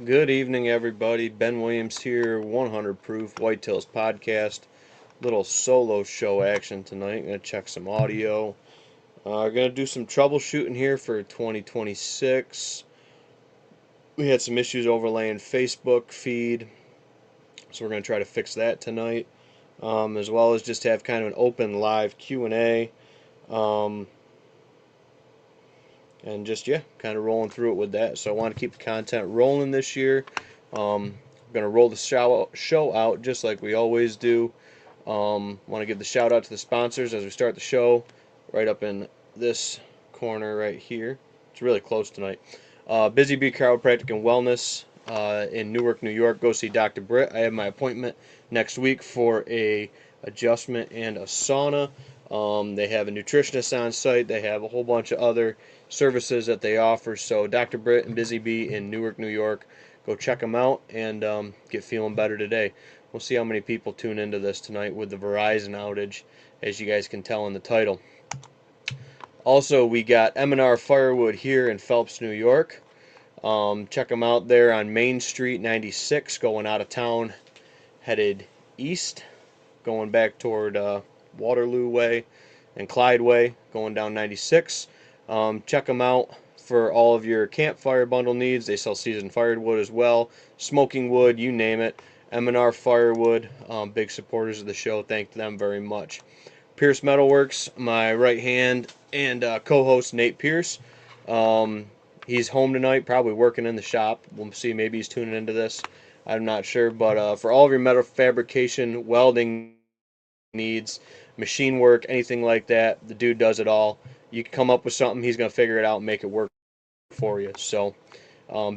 Good evening, everybody. Ben Williams here, 100 Proof Whitetails Podcast. Little solo show action tonight. Gonna check some audio. Gonna do some troubleshooting here for 2026. We had some issues overlaying Facebook feed, so we're gonna try to fix that tonight, as well as just have kind of an open live Q&A, um, and just kind of rolling through it with that. So I want to keep the content rolling this year. I'm gonna roll the show out just like we always do. Want to give the shout out to the sponsors as we start the show, right up in this corner right here. It's really close tonight. Busy Bee Chiropractic and Wellness in Newark, New York. Go see Dr. Britt. I have my appointment next week for a adjustment and a sauna. They have a nutritionist on site. They have a whole bunch of other services that they offer. So Dr. Britt and Busy Bee in Newark, New York. Go check them out and get feeling better today. We'll see how many people tune into this tonight with the Verizon outage, as you guys can tell in the title. Also, we got M&R Firewood here in Phelps, New York. Check them out there on Main Street 96, going out of town, headed east, going back toward Waterloo Way and Clyde Way, going down 96. Check them out for all of your campfire bundle needs. They sell seasoned firewood as well, smoking wood, you name it. M&R Firewood, big supporters of the show. Thank them very much. Pierce Metalworks, my right hand and co-host Nate Pierce. Um, he's home tonight, probably working in the shop. We'll see. Maybe he's tuning into this. I'm not sure, but for all of your metal fabrication, welding needs, machine work, anything like that, the dude does it all. You can come up with something, he's going to figure it out and make it work for you. So,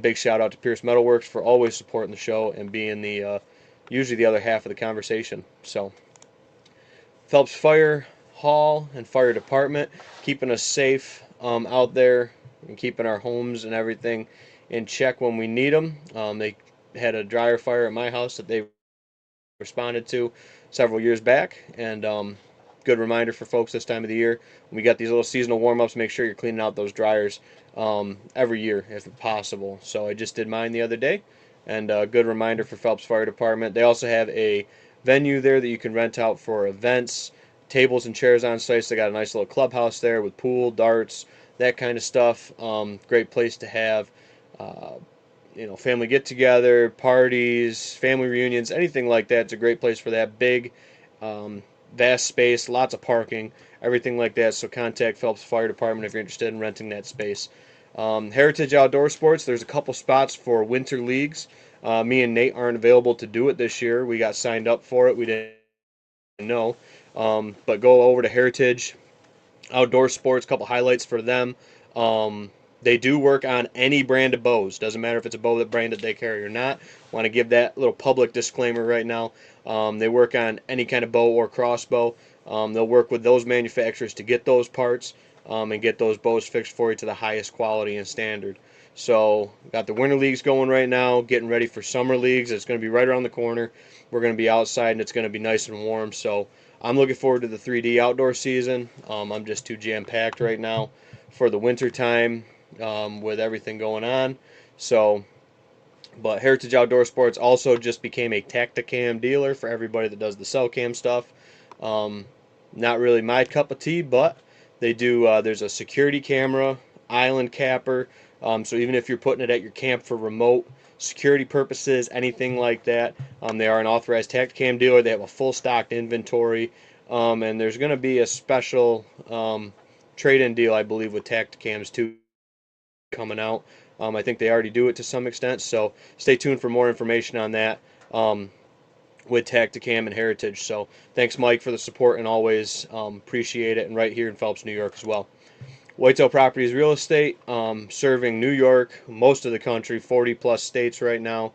big shout out to Pierce Metalworks for always supporting the show and being the usually the other half of the conversation. So, Phelps Fire Hall and Fire Department, keeping us safe out there and keeping our homes and everything in check when we need them. They had a dryer fire at my house that they responded to several years back, and good reminder for folks this time of the year. When we got these little seasonal warm-ups, make sure you're cleaning out those dryers every year if possible. So I just did mine the other day, and a good reminder for Phelps Fire Department. They also have a venue there that you can rent out for events, tables and chairs on site. So they got a nice little clubhouse there with pool, darts, that kind of stuff. Great place to have uh, family get together, parties, family reunions, anything like that. It's a great place for that. Big, um, vast space, lots of parking, everything like that. So contact Phelps Fire Department if you're interested in renting that space. Heritage Outdoor Sports, there's a couple spots for winter leagues. Me and Nate aren't available to do it this year. We got signed up for it. We didn't know. But go over to Heritage Outdoor Sports, couple highlights for them. They do work on any brand of bows. Doesn't matter if it's a bow that brand that they carry or not. Want to give that little public disclaimer right now. They work on any kind of bow or crossbow. They'll work with those manufacturers to get those parts and get those bows fixed for you to the highest quality and standard. So, got the winter leagues going right now, getting ready for summer leagues. It's going to be right around the corner. We're going to be outside and it's going to be nice and warm. So, I'm looking forward to the 3D outdoor season. I'm just too jam packed right now for the winter time with everything going on. So, but Heritage Outdoor Sports also just became a Tacticam dealer for everybody that does the cell cam stuff. Um, Not really my cup of tea, but they do. There's a security camera, island capper. So even if you're putting it at your camp for remote security purposes, anything like that, they are an authorized Tacticam dealer. They have a full stocked inventory, and there's going to be a special trade-in deal, I believe, with Tacticams too coming out. I think they already do it to some extent, so stay tuned for more information on that with Tacticam and Heritage. So thanks, Mike, for the support and always appreciate it. And right here in Phelps, New York as well. Whitetail Properties Real Estate, serving New York, most of the country, 40 plus states right now.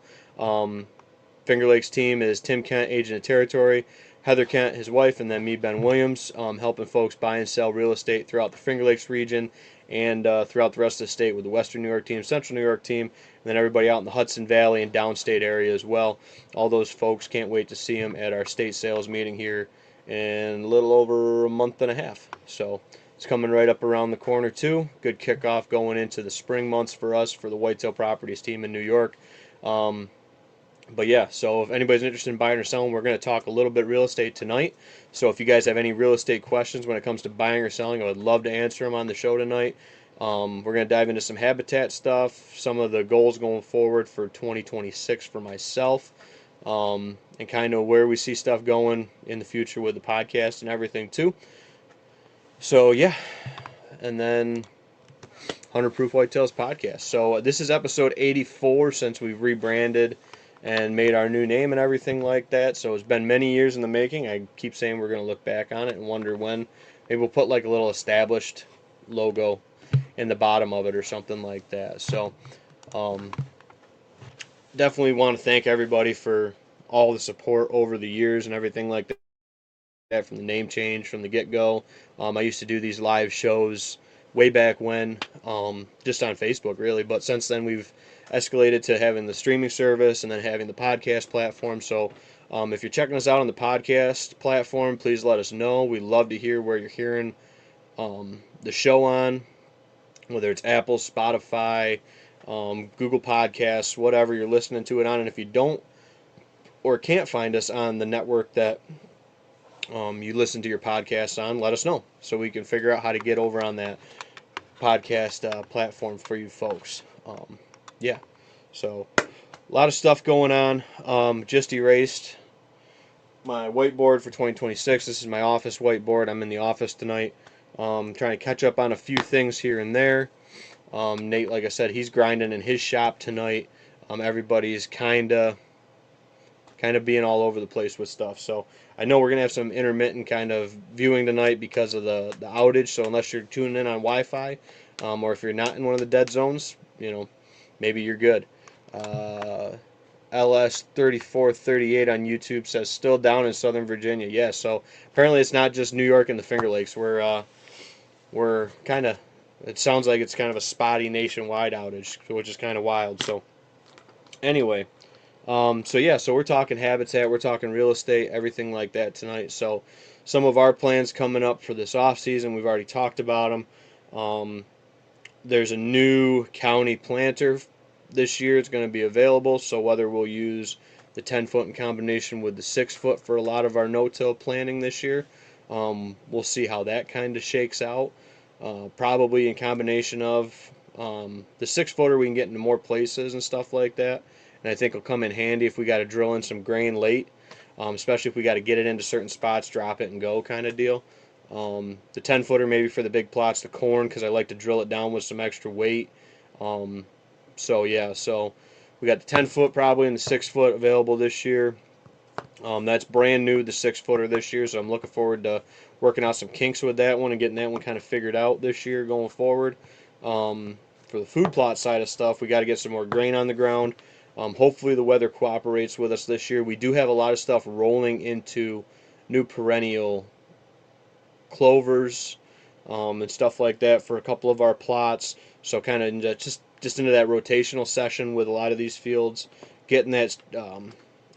Finger Lakes team is Tim Kent, agent of territory, Heather Kent, his wife, and then me, Ben Williams, helping folks buy and sell real estate throughout the Finger Lakes region and throughout the rest of the state with the Western New York team, Central New York team, and then everybody out in the Hudson Valley and downstate area as well. All those folks, can't wait to see them at our state sales meeting here in a little over a month and a half. So it's coming right up around the corner too. Good kickoff going into the spring months for us for the Whitetail Properties team in New York. But yeah, so if anybody's interested in buying or selling, we're going to talk a little bit real estate tonight. So if you guys have any real estate questions when it comes to buying or selling, I would love to answer them on the show tonight. We're going to dive into some habitat stuff, some of the goals going forward for 2026 for myself, and kind of where we see stuff going in the future with the podcast and everything too. So yeah, and then 100 Proof Whitetails podcast. So this is episode 84 since we've rebranded and made our new name and everything like that. So it's been many years in the making. I keep saying we're going to look back on it and wonder when. Maybe we'll put like a little established logo in the bottom of it or something like that. So definitely want to thank everybody for all the support over the years and everything like that from the name change from the get-go. I used to do these live shows way back when, just on Facebook really, but since then we've escalated to having the streaming service and then having the podcast platform. So if you're checking us out on the podcast platform, please let us know. We love to hear where you're hearing the show on, whether it's Apple, Spotify, Google Podcasts, whatever you're listening to it on. And if you don't or can't find us on the network that you listen to your podcast on, let us know so we can figure out how to get over on that podcast platform for you folks. Yeah, so a lot of stuff going on. Just erased my whiteboard for 2026. This is my office whiteboard. I'm in the office tonight, trying to catch up on a few things here and there. Nate, like I said, he's grinding in his shop tonight. Everybody's kind of being all over the place with stuff. So I know we're going to have some intermittent kind of viewing tonight because of the outage. So unless you're tuning in on Wi-Fi, or if you're not in one of the dead zones, maybe you're good. LS3438 on YouTube says still down in Southern Virginia. Yeah, so apparently it's not just New York and the Finger Lakes. We're kind of, it sounds like it's kind of a spotty nationwide outage, which is kind of wild. So anyway, so we're talking habitat, we're talking real estate, everything like that tonight. So some of our plans coming up for this off season, we've already talked about them. There's a new county planter this year. It's going to be available. So whether we'll use the 10-foot in combination with the 6-foot for a lot of our no-till planting this year, we'll see how that kind of shakes out. Probably in combination of the 6-footer, we can get into more places and stuff like that. And I think it'll come in handy if we got to drill in some grain late, especially if we got to get it into certain spots, drop it and go kind of deal. The 10-footer maybe for the big plots, the corn, because I like to drill it down with some extra weight. So we got the 10-foot probably and the 6-foot available this year. That's brand new, the 6-footer this year, so I'm looking forward to working out some kinks with that one and getting that one kind of figured out this year going forward. For the food plot side of stuff, we got to get some more grain on the ground. Hopefully the weather cooperates with us this year. We do have a lot of stuff rolling into new perennial clovers and stuff like that for a couple of our plots. So kind of just into that rotational session with a lot of these fields, getting that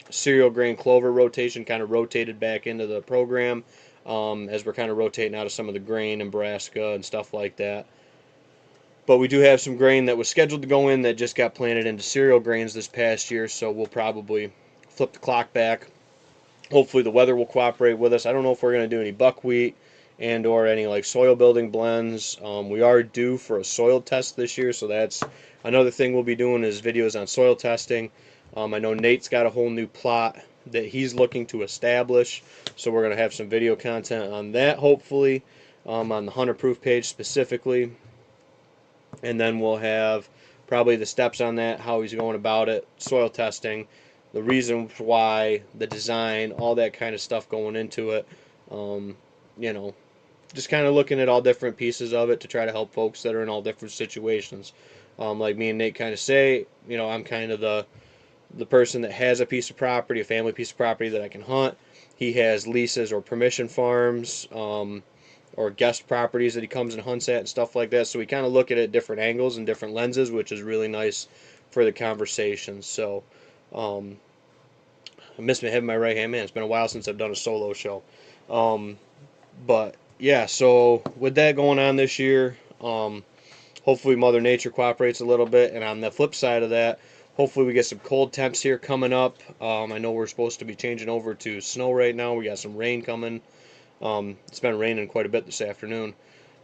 cereal grain clover rotation kind of rotated back into the program as we're kind of rotating out of some of the grain, Nebraska and stuff like that. But we do have some grain that was scheduled to go in that just got planted into cereal grains this past year, so we'll probably flip the clock back. Hopefully the weather will cooperate with us. I don't know if we're going to do any buckwheat and or any like soil building blends. We are due for a soil test this year, so that's another thing we'll be doing is videos on soil testing. I know Nate's got a whole new plot that he's looking to establish, so we're going to have some video content on that hopefully, on the 100 Proof page specifically. And then we'll have probably the steps on that, how he's going about it, soil testing, the reasons why, the design, all that kind of stuff going into it. Just kind of looking at all different pieces of it to try to help folks that are in all different situations. Like me and Nate kind of say, I'm kind of the person that has a piece of property, a family piece of property that I can hunt. He has leases or permission farms, or guest properties that he comes and hunts at and stuff like that. So we kind of look at it at different angles and different lenses, which is really nice for the conversation. So I miss having my right hand man. It's been a while since I've done a solo show. But yeah, so with that going on this year, hopefully Mother Nature cooperates a little bit. And on the flip side of that, Hopefully we get some cold temps here coming up. I know we're supposed to be changing over to snow right now. We got some rain coming. It's been raining quite a bit this afternoon,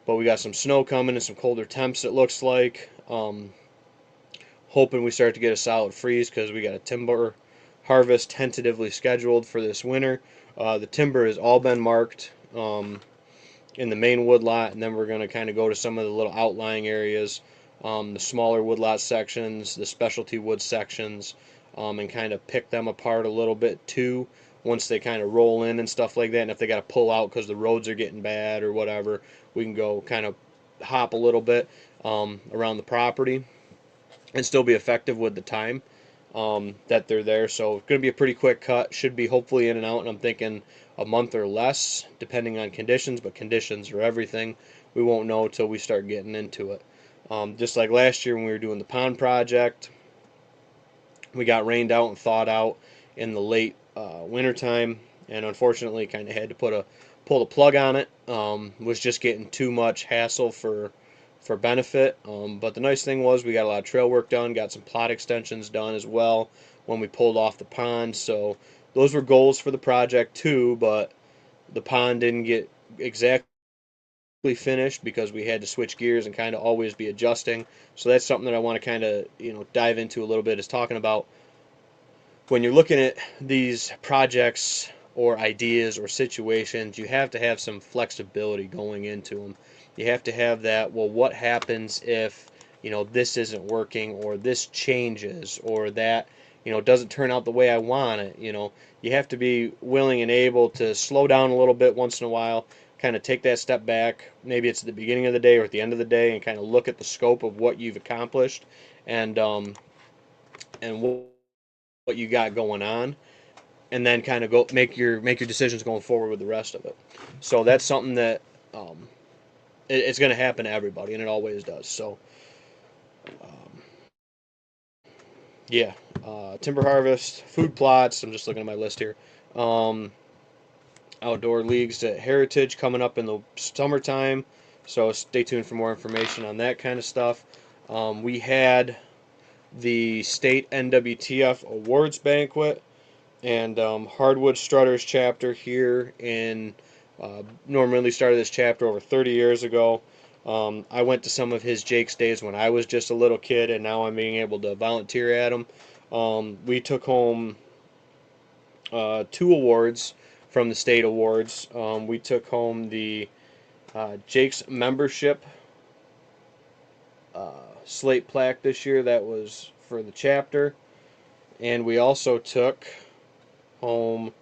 but we got some snow coming and some colder temps, it looks like. Hoping we start to get a solid freeze because we got a timber harvest tentatively scheduled for this winter. The timber has all been marked in the main woodlot, and then we're going to kind of go to some of the little outlying areas, the smaller woodlot sections, the specialty wood sections, and kind of pick them apart a little bit too once they kind of roll in and stuff like that. And if they got to pull out because the roads are getting bad or whatever, we can go kind of hop a little bit around the property and still be effective with the time that they're there. So it's going to be a pretty quick cut. Should be hopefully in and out, and I'm thinking a month or less, depending on conditions. But conditions are everything. We won't know until we start getting into it. Just like last year when we were doing the pond project, we got rained out and thawed out in the late wintertime, and unfortunately kind of had to pull the plug on it. Was just getting too much hassle for benefit. But the nice thing was we got a lot of trail work done, got some plot extensions done as well when we pulled off the pond. So those were goals for the project too, but the pond didn't get exactly finished because we had to switch gears and kind of always be adjusting. So that's something that I want to kind of dive into a little bit, is talking about when you're looking at these projects or ideas or situations, you have to have some flexibility going into them. You have to have that, well, what happens if, this isn't working, or this changes, or that, doesn't turn out the way I want it. You have to be willing and able to slow down a little bit once in a while, kind of take that step back. Maybe it's at the beginning of the day or at the end of the day, and kind of look at the scope of what you've accomplished and what you got going on, and then kind of go make your decisions going forward with the rest of it. So that's something that it's going to happen to everybody, and it always does. So yeah, timber harvest, food plots. I'm just looking at my list here. Um, Outdoor leagues at Heritage coming up in the summertime. So stay tuned for more information on that kind of stuff. We had the state NWTF awards banquet and Hardwood Strutters chapter here in Norm Ridley started this chapter over 30 years ago. I went to some of his Jake's days when I was just a little kid, and now I'm being able to volunteer at them. We took home 2 awards from the state awards. We took home the Jake's membership slate plaque this year. That was for the chapter. And we also took home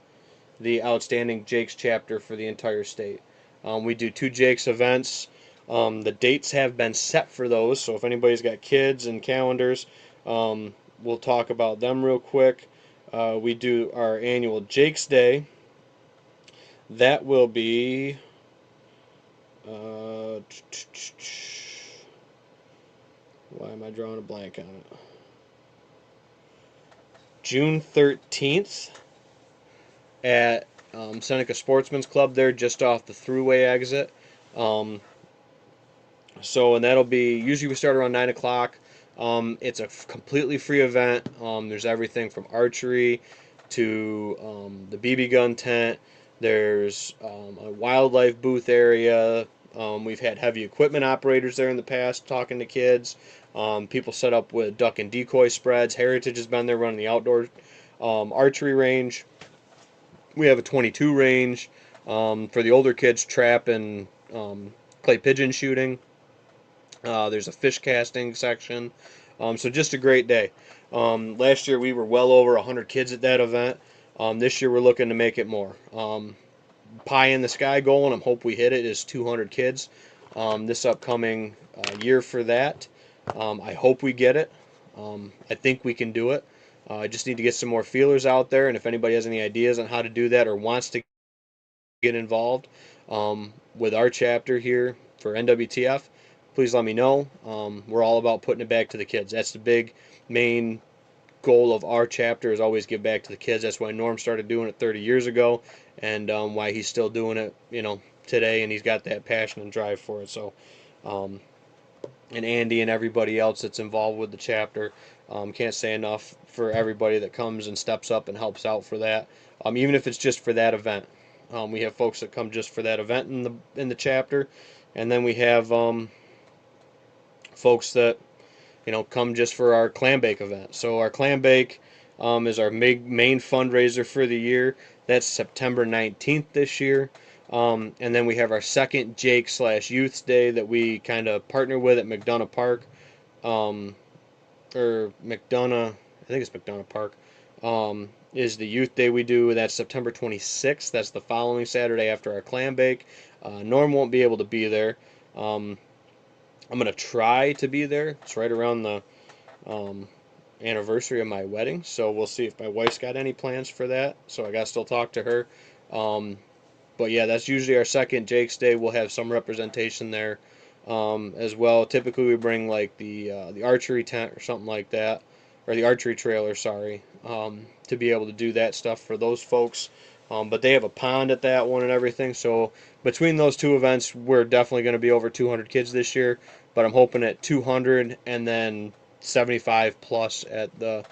the Outstanding Jake's chapter for the entire state. We do 2 Jake's events. The dates have been set for those, so if anybody's got kids and calendars, we'll talk about them real quick. We do our annual Jake's Day. That will be why am I drawing a blank on it? June 13th at Seneca Sportsman's Club there, just off the Thruway exit. And that'll be, usually we start around 9 o'clock. It's a completely free event. There's everything from archery to the BB gun tent. There's a wildlife booth area. We've had heavy equipment operators there in the past talking to kids. People set up with duck and decoy spreads. Heritage has been there running the outdoor archery range. We have a 22 range for the older kids, trap and clay pigeon shooting. There's a fish casting section. So just a great day. Last year we were well over 100 kids at that event. This year we're looking to make it more. Pie in the sky goal, and I hope we hit it, is 200 kids this upcoming year for that. I hope we get it. I think we can do it. I just need to get some more feelers out there, and if anybody has any ideas on how to do that or wants to get involved with our chapter here for NWTF, please let me know. We're all about putting it back to the kids. That's the big main goal of our chapter, is always give back to the kids. That's why Norm started doing it 30 years ago, and why he's still doing it, today, and he's got that passion and drive for it. So and Andy and everybody else that's involved with the chapter. Can't say enough for everybody that comes and steps up and helps out for that. Even if it's just for that event. We have folks that come just for that event in the chapter, and then we have folks that come just for our clam bake event. So our clam bake is our main fundraiser for the year. That's September 19th this year. And then we have our second Jake/Youths Day that we kind of partner with at McDonough Park, or McDonough, I think it's McDonough Park, is the youth day we do. That's September 26th. That's the following Saturday after our clam bake. Norm won't be able to be there. Um, I'm going to try to be there. It's right around the um, anniversary of my wedding, so we'll see if my wife's got any plans for that. So I got to still talk to her. Um, but yeah, that's usually our second Jake's Day. We'll have some representation there as well. Typically, we bring like the archery tent or something like that, or the archery trailer, sorry, to be able to do that stuff for those folks. But they have a pond at that one and everything. So between those two events, we're definitely going to be over 200 kids this year. But I'm hoping at 200 and then 75 plus at the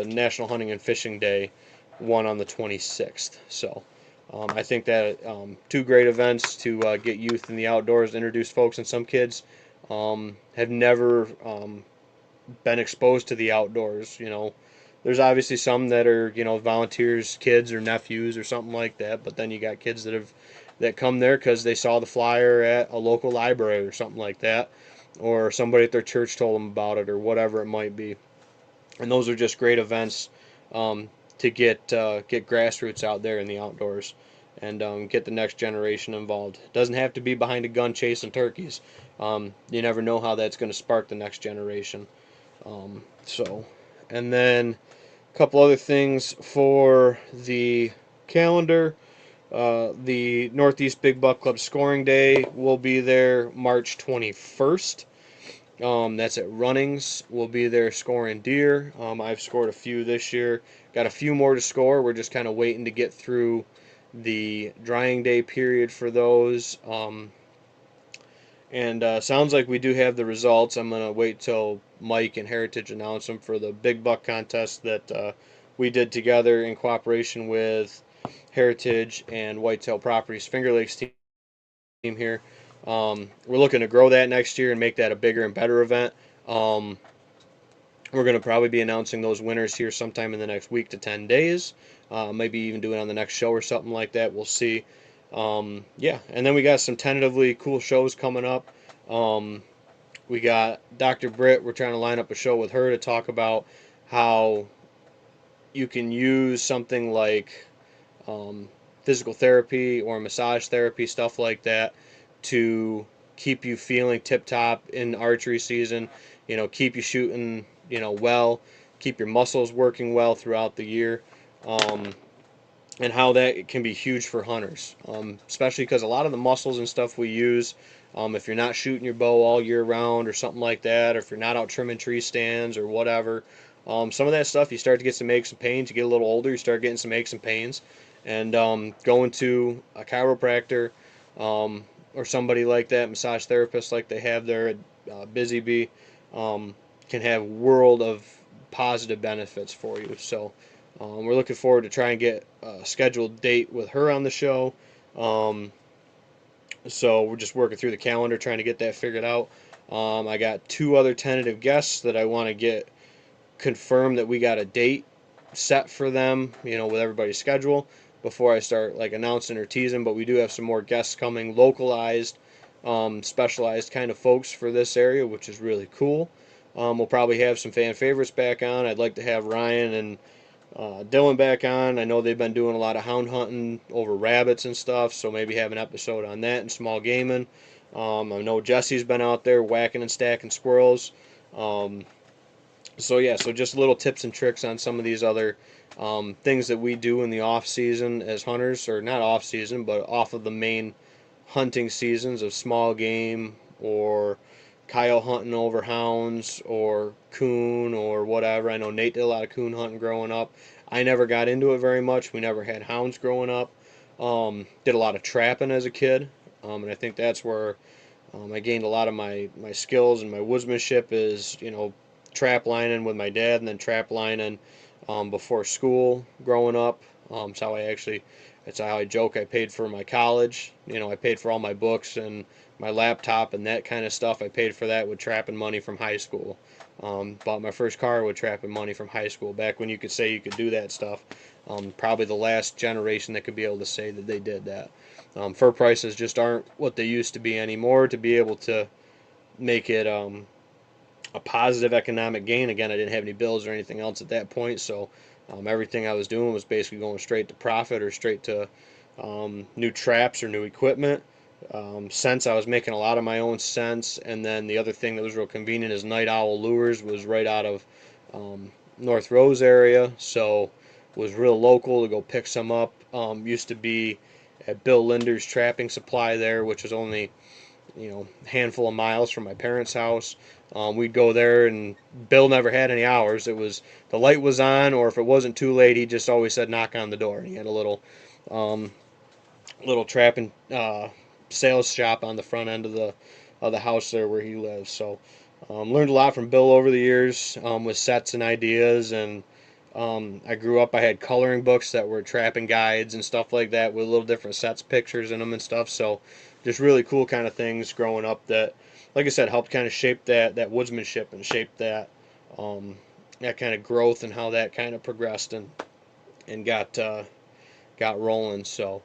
National Hunting and Fishing Day one on the 26th. So I think that two great events to get youth in the outdoors, introduce folks, and some kids have never been exposed to the outdoors. There's obviously some that are volunteers, kids or nephews or something like that, but then you got kids that come there because they saw the flyer at a local library or something like that, or somebody at their church told them about it or whatever it might be. And those are just great events to get grassroots out there in the outdoors and get the next generation involved. It doesn't have to be behind a gun chasing turkeys. You never know how that's going to spark the next generation. So, and then a couple other things for the calendar. The Northeast Big Buck Club Scoring Day will be there March 21st. That's at Runnings. We'll be there scoring deer. I've scored a few this year. Got a few more to score. We're just kind of waiting to get through the drying day period for those. And sounds like we do have the results. I'm going to wait till Mike and Heritage announce them for the Big Buck contest that we did together in cooperation with Heritage and Whitetail Properties Finger Lakes team here. We're looking to grow that next year and make that a bigger and better event. We're going to probably be announcing those winners here sometime in the next week to 10 days. Maybe even do it on the next show or something like that. We'll see. Yeah, and then we got some tentatively cool shows coming up. We got Dr. Britt. We're trying to line up a show with her to talk about how you can use something like physical therapy or massage therapy, stuff like that, to keep you feeling tip top in archery season. Keep you shooting, well, keep your muscles working well throughout the year, and how that can be huge for hunters, especially because a lot of the muscles and stuff we use. If you're not shooting your bow all year round or something like that, or if you're not out trimming tree stands or whatever, some of that stuff you start to get some aches and pains. You get a little older, you start getting some aches and pains, and going to a chiropractor or somebody like that, massage therapist like they have there at Busy Bee, can have world of positive benefits for you. So we're looking forward to try and get a scheduled date with her on the show. So we're just working through the calendar, trying to get that figured out. I got two other tentative guests that I want to get confirmed that we got a date set for them, with everybody's schedule before I start like announcing or teasing. But we do have some more guests coming, localized, specialized kind of folks for this area, which is really cool. We'll probably have some fan favorites back on. I'd like to have Ryan and Dylan back on. I know they've been doing a lot of hound hunting over rabbits and stuff, so maybe have an episode on that and small gaming. I know Jesse's been out there whacking and stacking squirrels. So yeah, so just little tips and tricks on some of these other things that we do in the off season as hunters, or not off season, but off of the main hunting seasons of small game or coyote hunting over hounds or coon or whatever. I know Nate did a lot of coon hunting growing up. I never got into it very much. We never had hounds growing up. Did a lot of trapping as a kid, and I think that's where I gained a lot of my skills, and my woodsmanship is, trap lining with my dad, and then trap lining before school growing up. It's how I joke. I paid for my college. I paid for all my books and my laptop and that kind of stuff. I paid for that with trapping money from high school. Bought my first car with trapping money from high school. Back when you could say you could do that stuff. Probably the last generation that could be able to say that they did that. Fur prices just aren't what they used to be anymore to be able to make it a positive economic gain. Again, I didn't have any bills or anything else at that point, so everything I was doing was basically going straight to profit or straight to new traps or new equipment. Scents, I was making a lot of my own scents, and then the other thing that was real convenient is Night Owl Lures was right out of North Rose area, so was real local to go pick some up. Used to be at Bill Linder's Trapping Supply there, which was only a handful of miles from my parents' house. We'd go there, and Bill never had any hours. It was the light was on, or if it wasn't too late, he just always said knock on the door. And he had a um, little trapping sales shop on the front end of the house there where he lives. So learned a lot from Bill over the years with sets and ideas, and I grew up. I had coloring books that were trapping guides and stuff like that with little different sets, pictures in them and stuff. So just really cool kind of things growing up that, like I said, helped kind of shape that woodsmanship and shape that kind of growth and how that kind of progressed and got rolling. So,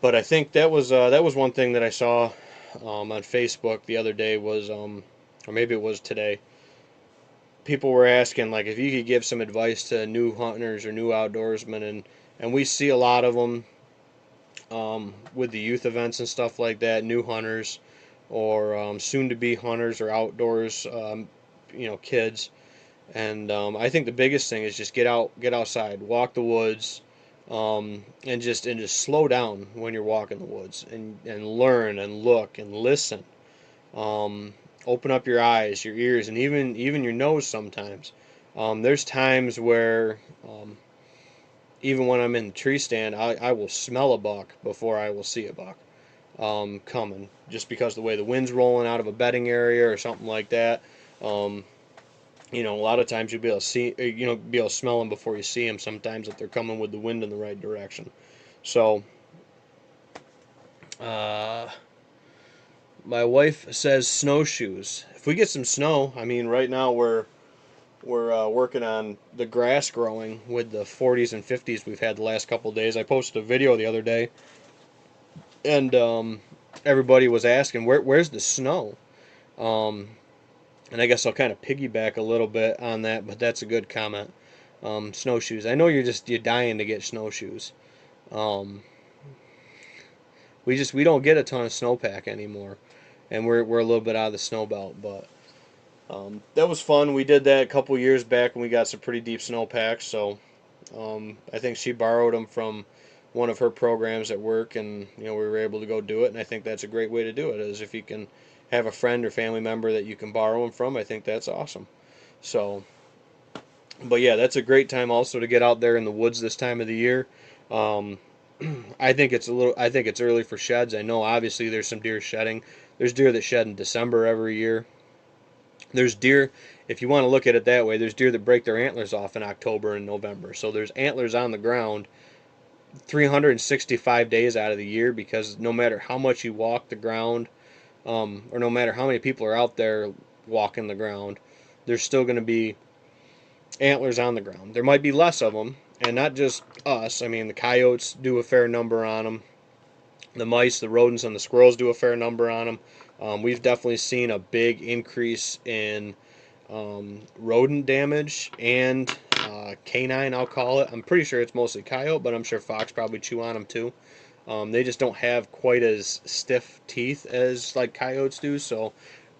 but I think that was one thing that I saw on Facebook the other day was or maybe it was today. People were asking like if you could give some advice to new hunters or new outdoorsmen, and we see a lot of them with the youth events and stuff like that, new hunters or soon to be hunters or outdoors kids. And I think the biggest thing is just get outside, walk the woods, and just slow down when you're walking the woods, and learn and look and listen. Um, Open up your eyes, your ears, and even your nose sometimes. There's times where even when I'm in the tree stand, I will smell a buck before I will see a buck coming, just because the way the wind's rolling out of a bedding area or something like that. Um, a lot of times you'll be able to see, be able to smell them before you see them. Sometimes if they're coming with the wind in the right direction. So, uh, my wife says snowshoes. If we get some snow, I mean, right now we're working on the grass growing with the 40s and 50s we've had the last couple of days. I posted a video the other day, and everybody was asking where's the snow. Um, and I guess I'll kind of piggyback a little bit on that, but that's a good comment. Snowshoes. I know you're dying to get snowshoes. Um, we don't get a ton of snowpack anymore, and we're a little bit out of the snow belt. But that was fun. We did that a couple years back when we got some pretty deep snowpacks. So I think she borrowed them from one of her programs at work, and we were able to go do it. And I think that's a great way to do it. Is if you can have a friend or family member that you can borrow them from. I think that's awesome. So, but yeah, that's a great time also to get out there in the woods this time of the year. Um, I think it's early for sheds. I know obviously there's some deer shedding. There's deer that shed in December every year. There's deer, if you want to look at it that way, there's deer that break their antlers off in October and November. So there's antlers on the ground 365 days out of the year, because no matter how much you walk the ground, or no matter how many people are out there walking the ground, there's still going to be antlers on the ground. There might be less of them, and not just us. I mean, the coyotes do a fair number on them. The mice, the rodents, and the squirrels do a fair number on them. We've definitely seen a big increase in rodent damage and canine, I'll call it. I'm pretty sure it's mostly coyote, but I'm sure fox probably chew on them too. They just don't have quite as stiff teeth as like coyotes do, so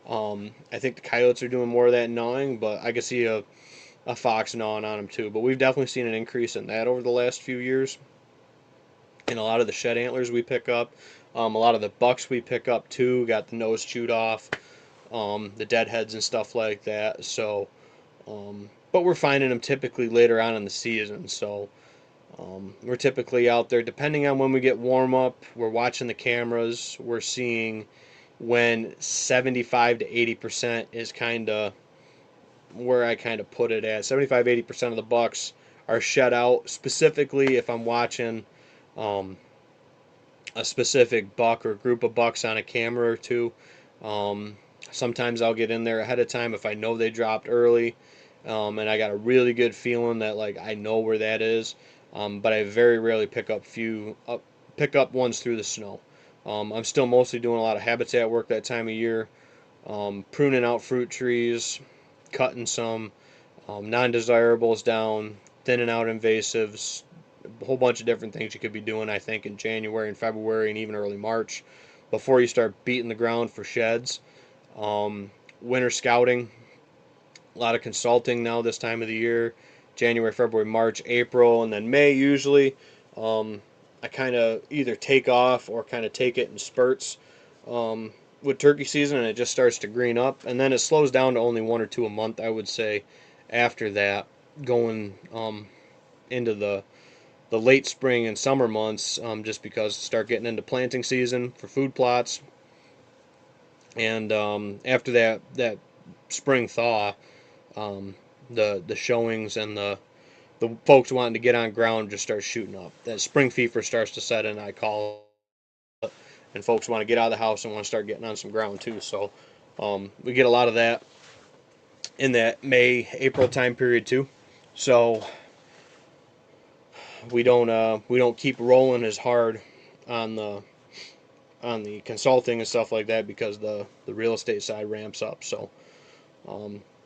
I think the coyotes are doing more of that gnawing, but I can see a fox gnawing on them too. But we've definitely seen an increase in that over the last few years. And a lot of the shed antlers we pick up, a lot of the bucks we pick up too, got the nose chewed off, the deadheads and stuff like that. So, but we're finding them typically later on in the season. So we're typically out there, depending on when we get warm up. We're watching the cameras. We're seeing, when 75 to 80% is kind of where I kind of put it at. 75-80% of the bucks are shed out. Specifically, if I'm watching um, a specific buck or group of bucks on a camera or two, um, sometimes I'll get in there ahead of time if I know they dropped early, and I got a really good feeling that like I know where that is. But I very rarely pick up ones through the snow. I'm still mostly doing a lot of habitat work that time of year, pruning out fruit trees, cutting some non-desirables down, thinning out invasives, a whole bunch of different things you could be doing, I think, in January and February and even early March before you start beating the ground for sheds. Winter scouting, a lot of consulting now this time of the year, January, February, March, April, and then May usually. Um, I kind of either take off or kind of take it in spurts with turkey season, and it just starts to green up, and then it slows down to only one or two a month, I would say, after that, going into the late spring and summer months, just because start getting into planting season for food plots, and after that spring thaw, um, the showings and the folks wanting to get on ground just start shooting up. That spring fever starts to set in, I call it, and folks want to get out of the house and want to start getting on some ground too. So we get a lot of that in that May April time period too. So we don't keep rolling as hard on the consulting and stuff like that because the real estate side ramps up. So,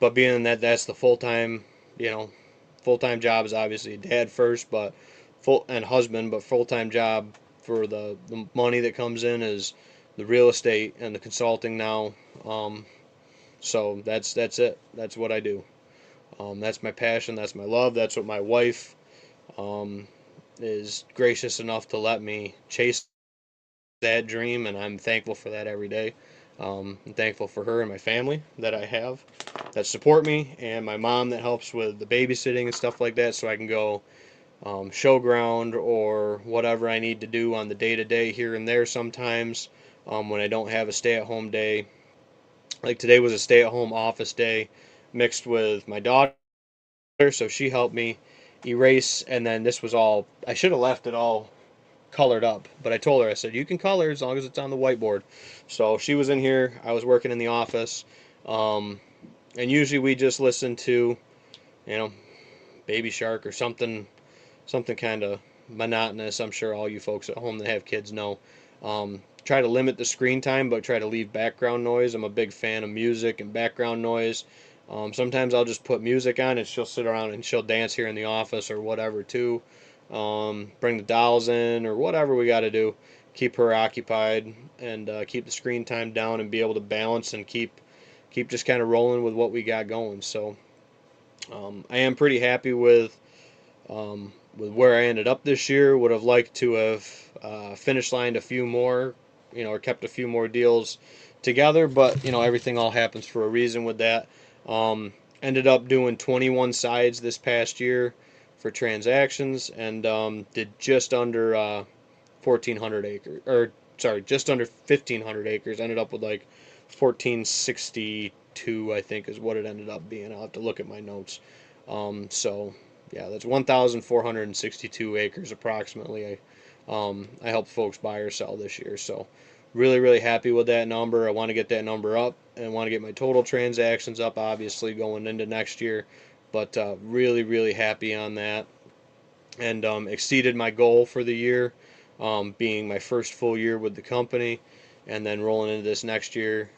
but being that that's the full time job is obviously dad first, but full and husband, but full time job for the money that comes in is the real estate and the consulting now. So that's it. That's what I do. That's my passion. That's my love. That's what my wife um, is gracious enough to let me chase that dream, and I'm thankful for that every day. I'm thankful for her and my family that I have that support me, and my mom that helps with the babysitting and stuff like that, so I can go show ground or whatever I need to do on the day to day here and there sometimes when I don't have a stay at home day. Like today was a stay at home office day mixed with my daughter, so she helped me erase, and then this was all, I should have left it all colored up, but I told her, I said, you can color as long as it's on the whiteboard. So she was in here, I was working in the office, um, and usually we just listen to, you know, Baby Shark or something kind of monotonous. I'm sure all you folks at home that have kids know. Try to limit the screen time, but try to leave background noise. I'm a big fan of music and background noise. Sometimes I'll just put music on and she'll sit around and she'll dance here in the office or whatever too. Bring the dolls in or whatever we got to do. Keep her occupied and keep the screen time down and be able to balance and keep just kind of rolling with what we got going. So I am pretty happy with where I ended up this year. Would have liked to have finish lined a few more, or kept a few more deals together, but everything all happens for a reason with that. Ended up doing 21 sides this past year for transactions, and did just under 1,400 acres, or sorry, just under 1,500 acres. Ended up with like 1,462, I think, is what it ended up being. I'll have to look at my notes. So yeah, that's 1,462 acres approximately. I helped folks buy or sell this year, so really, really happy with that number. I want to get that number up and want to get my total transactions up, obviously, going into next year. But really, really happy on that, and exceeded my goal for the year, being my first full year with the company, and then rolling into this next year.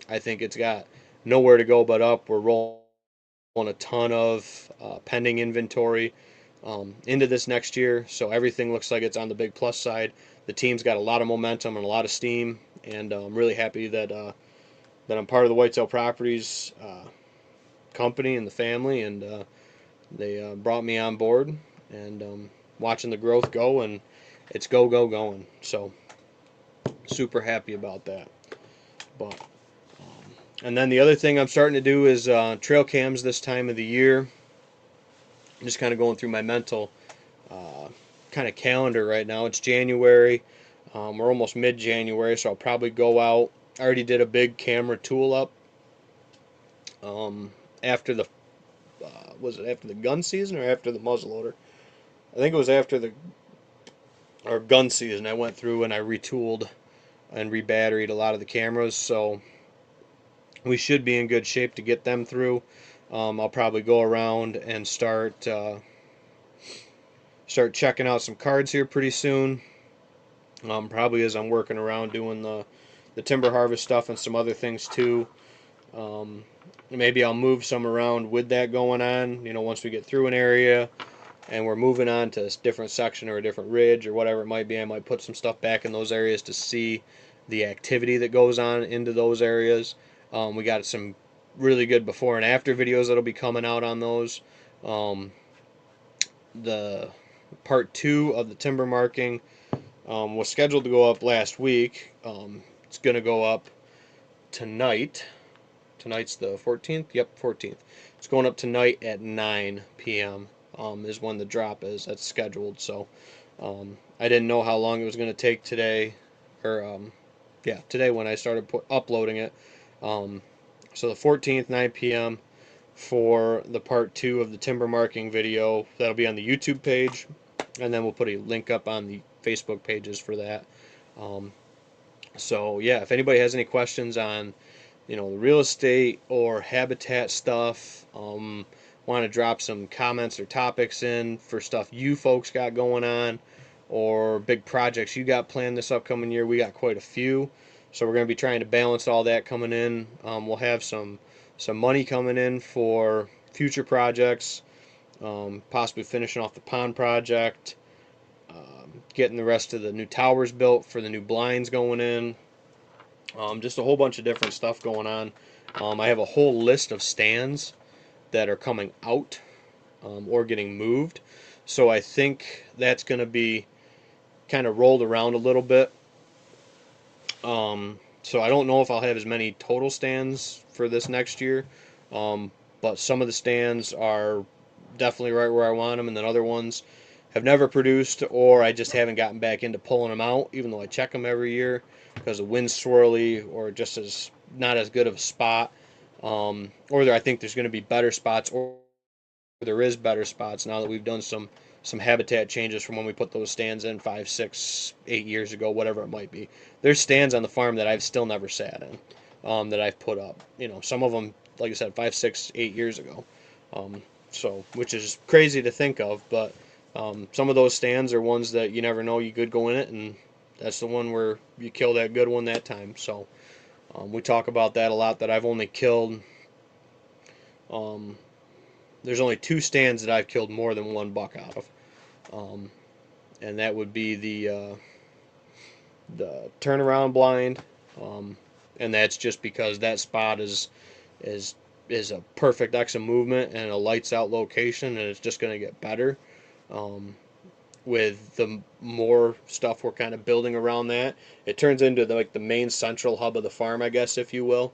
I think it's got nowhere to go but up. We're rolling a ton of pending inventory into this next year, so everything looks like it's on the big plus side. The team's got a lot of momentum and a lot of steam, and I'm really happy that I'm part of the Whitetail Properties company and the family, and they brought me on board, and watching the growth go, and it's going. So super happy about that. But and then the other thing I'm starting to do is trail cams this time of the year. I'm just kind of going through my mental kind of calendar right now. It's January. We're almost mid-January, so I'll probably go out I already did a big camera tool up after the was it after the gun season or after the muzzleloader? I think it was after the or gun season. I went through and I retooled and rebatteried a lot of the cameras, so we should be in good shape to get them through. I'll probably go around and start checking out some cards here pretty soon. Probably as I'm working around doing the timber harvest stuff and some other things too. Um, Maybe I'll move some around with that going on. You know, once we get through an area and we're moving on to a different section or a different ridge or whatever it might be, I might put some stuff back in those areas to see the activity that goes on into those areas. We got some really good before and after videos that'll be coming out on those. Um, the part 2 of the timber marking was scheduled to go up last week. It's going to go up tonight. Tonight's the 14th? Yep, 14th. It's going up tonight at 9 p.m. Is when the drop is. That's scheduled. So I didn't know how long it was going to take today. Or, today when I started uploading it. So the 14th, 9 p.m. for the part 2 of the timber marking video. That'll be on the YouTube page. And then we'll put a link up on the Facebook pages for that. So yeah, if anybody has any questions on the real estate or habitat stuff, want to drop some comments or topics in for stuff you folks got going on or big projects you got planned this upcoming year. We got quite a few, so we're going to be trying to balance all that coming in. We'll have some money coming in for future projects, possibly finishing off the pond project, getting the rest of the new towers built for the new blinds going in. Just a whole bunch of different stuff going on. I have a whole list of stands that are coming out or getting moved. So I think that's going to be kind of rolled around a little bit. So I don't know if I'll have as many total stands for this next year. But some of the stands are definitely right where I want them, and then other ones have never produced, or I just haven't gotten back into pulling them out, even though I check them every year because the wind's swirly or just as not as good of a spot. I think there's going to be better spots, or there is better spots now that we've done some habitat changes from when we put those stands in 5, 6, 8 years ago, whatever it might be. There's stands on the farm that I've still never sat in, that I've put up. Some of them, like I said, 5, 6, 8 years ago. Which is crazy to think of, but some of those stands are ones that you never know you could go in it, and that's the one where you kill that good one that time. So we talk about that a lot, that I've only killed. There's only 2 stands that I've killed more than 1 buck out of, and that would be the turnaround blind, and that's just because that spot is a perfect X of movement and a lights out location, and it's just going to get better. With the more stuff we're kind of building around that, it turns into the main central hub of the farm, I guess, if you will.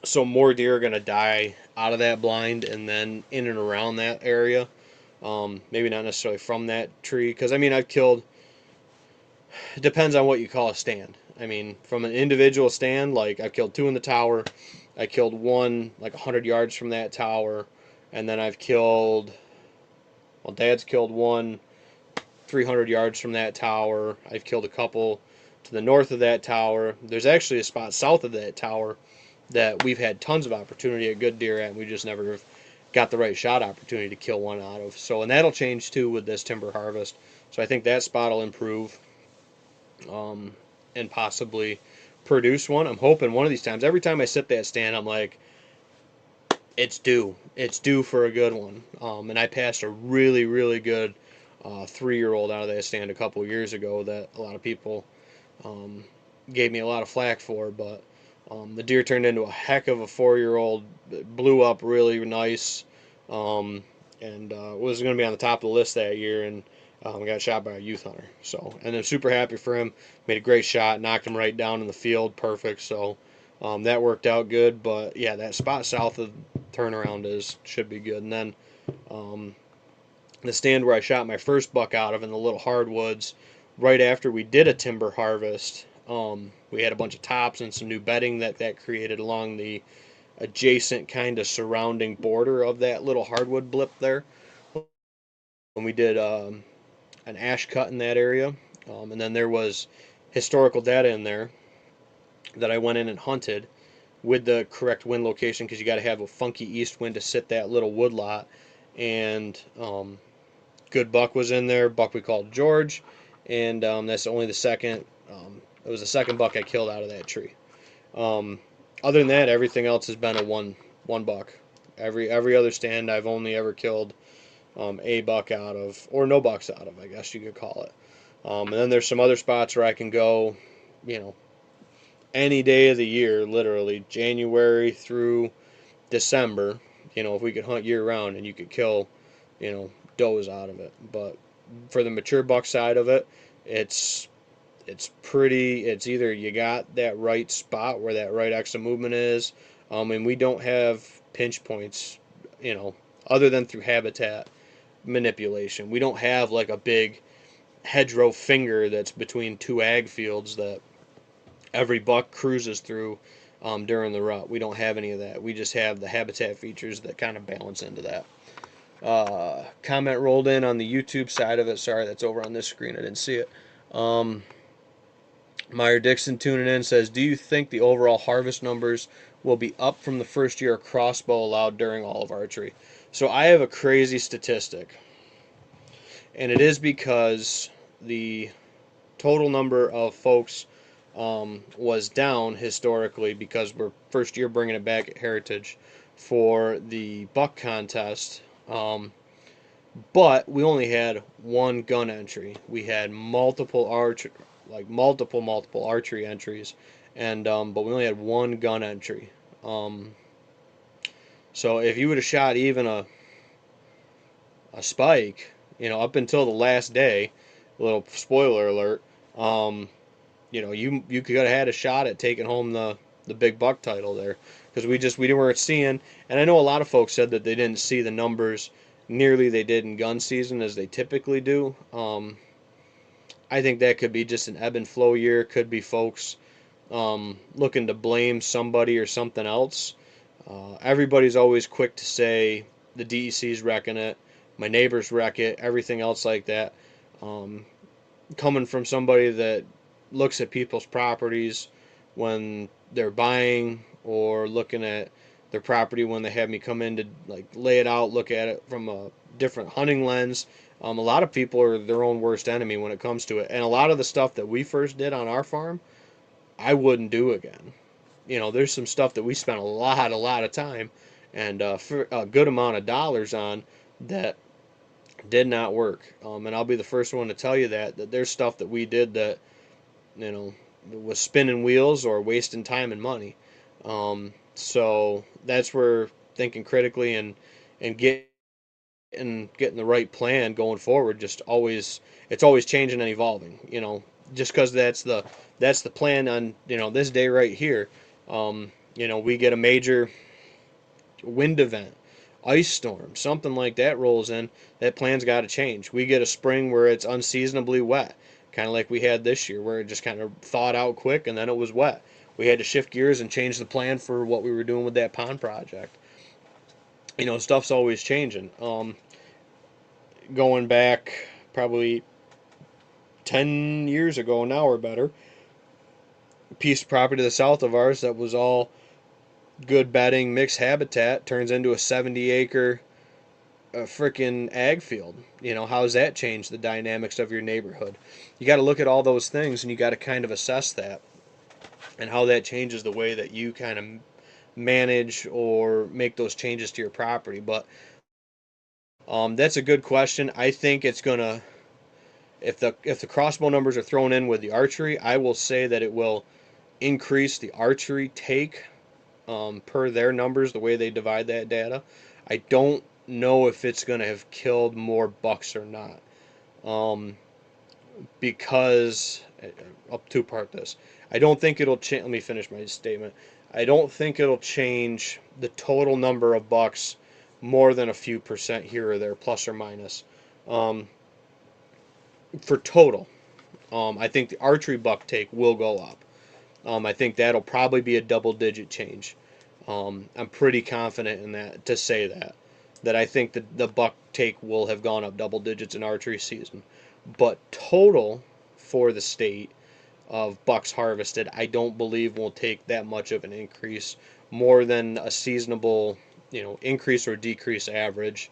So more deer are going to die out of that blind and then in and around that area. Maybe not necessarily from that tree, because I've killed. It depends on what you call a stand. From an individual stand, like I've killed 2 in the tower. I killed 1 like 100 yards from that tower, and then Dad's killed 1 300 yards from that tower. I've killed a couple to the north of that tower. There's actually a spot south of that tower that we've had tons of opportunity at good deer at, and we just never got the right shot opportunity to kill one out of. So, and that'll change too with this timber harvest. So I think that spot will improve, and possibly produce one. I'm hoping one of these times. Every time I sit that stand, I'm like, it's due. It's due for a good one. And I passed a really, really good 3-year-old out of that stand a couple of years ago that a lot of people gave me a lot of flack for, but the deer turned into a heck of a 4-year-old. It blew up really nice, and was going to be on the top of the list that year, and got shot by a youth hunter. So, and I'm super happy for him. Made a great shot, knocked him right down in the field, perfect. So that worked out good. But yeah, that spot south of turnaround should be good. And then the stand where I shot my first buck out of in the little hardwoods, right after we did a timber harvest, We had a bunch of tops and some new bedding that created along the adjacent kind of surrounding border of that little hardwood blip there. When we did an ash cut in that area, and then there was historical data in there that I went in and hunted with the correct wind location, because you got to have a funky east wind to sit that little wood lot. And good buck was in there, buck we called George, and that's only the second. It was the second buck I killed out of that tree. Um, Other than that, everything else has been a one buck. Every other stand I've only ever killed a buck out of, or no bucks out of, I guess you could call it. And then there's some other spots where I can go, you know, any day of the year, literally January through December. You know, if we could hunt year round and you could kill, you know, does out of it. But for the mature buck side of it, it's it's either you got that right spot where that right extra movement is, and we don't have pinch points, you know, other than through habitat manipulation. We don't have like a big hedgerow finger that's between two ag fields that every buck cruises through during the rut. We don't have any of that. We just have the habitat features that kind of balance into that. Comment rolled in on the YouTube side of it. Sorry, that's over on this screen. I didn't see it. Meyer Dixon tuning in says, do you think the overall harvest numbers will be up from the first year of crossbow allowed during all of archery? So I have a crazy statistic, and it is because the total number of folks was down historically, because we're first year bringing it back at Heritage for the buck contest. But we only had one gun entry. We had multiple archery entries, and but we only had one gun entry. So if you would have shot even a spike, you know, up until the last day, a little spoiler alert, you know, you could have had a shot at taking home the big buck title there, because we weren't seeing. And I know a lot of folks said that they didn't see the numbers nearly they did in gun season as they typically do. I think that could be just an ebb and flow year. Could be folks looking to blame somebody or something else. Everybody's always quick to say the DEC's wrecking it, my neighbors wreck it, everything else like that. Coming from somebody that looks at people's properties when they're buying, or looking at their property when they have me come in to like lay it out, look at it from a different hunting lens. A lot of people are their own worst enemy when it comes to it, and a lot of the stuff that we first did on our farm, I wouldn't do again. You know, there's some stuff that we spent a lot of time and for a good amount of dollars on that did not work. And I'll be the first one to tell you that there's stuff that we did that, you know, was spinning wheels or wasting time and money. So that's where thinking critically and getting the right plan going forward, just always, it's always changing and evolving. You know, just because that's the plan on, you know, this day right here. You know, we get a major wind event, ice storm, something like that rolls in, that plan's got to change. We get a spring where it's unseasonably wet, kind of like we had this year, where it just kind of thawed out quick and then it was wet. We had to shift gears and change the plan for what we were doing with that pond project. You know, stuff's always changing. Going back probably 10 years ago now or better, a piece of property to the south of ours that was all good bedding, mixed habitat, turns into a 70-acre freaking ag field. You know, how's that changed the dynamics of your neighborhood? You got to look at all those things, and you got to kind of assess that and how that changes the way that you kind of manage or make those changes to your property. But that's a good question. I think it's gonna, if the crossbow numbers are thrown in with the archery, I will say that it will increase the archery take per their numbers, the way they divide that data. I don't know if it's going to have killed more bucks or not. Because, I'll two-part this. I don't think it'll change. Let me finish my statement. I don't think it'll change the total number of bucks more than a few percent here or there, plus or minus, for total. I think the archery buck take will go up. I think that'll probably be a double-digit change. I'm pretty confident in that to say that I think the buck take will have gone up double digits in archery season. But total for the state of bucks harvested, I don't believe will take that much of an increase, more than a seasonable, increase or decrease average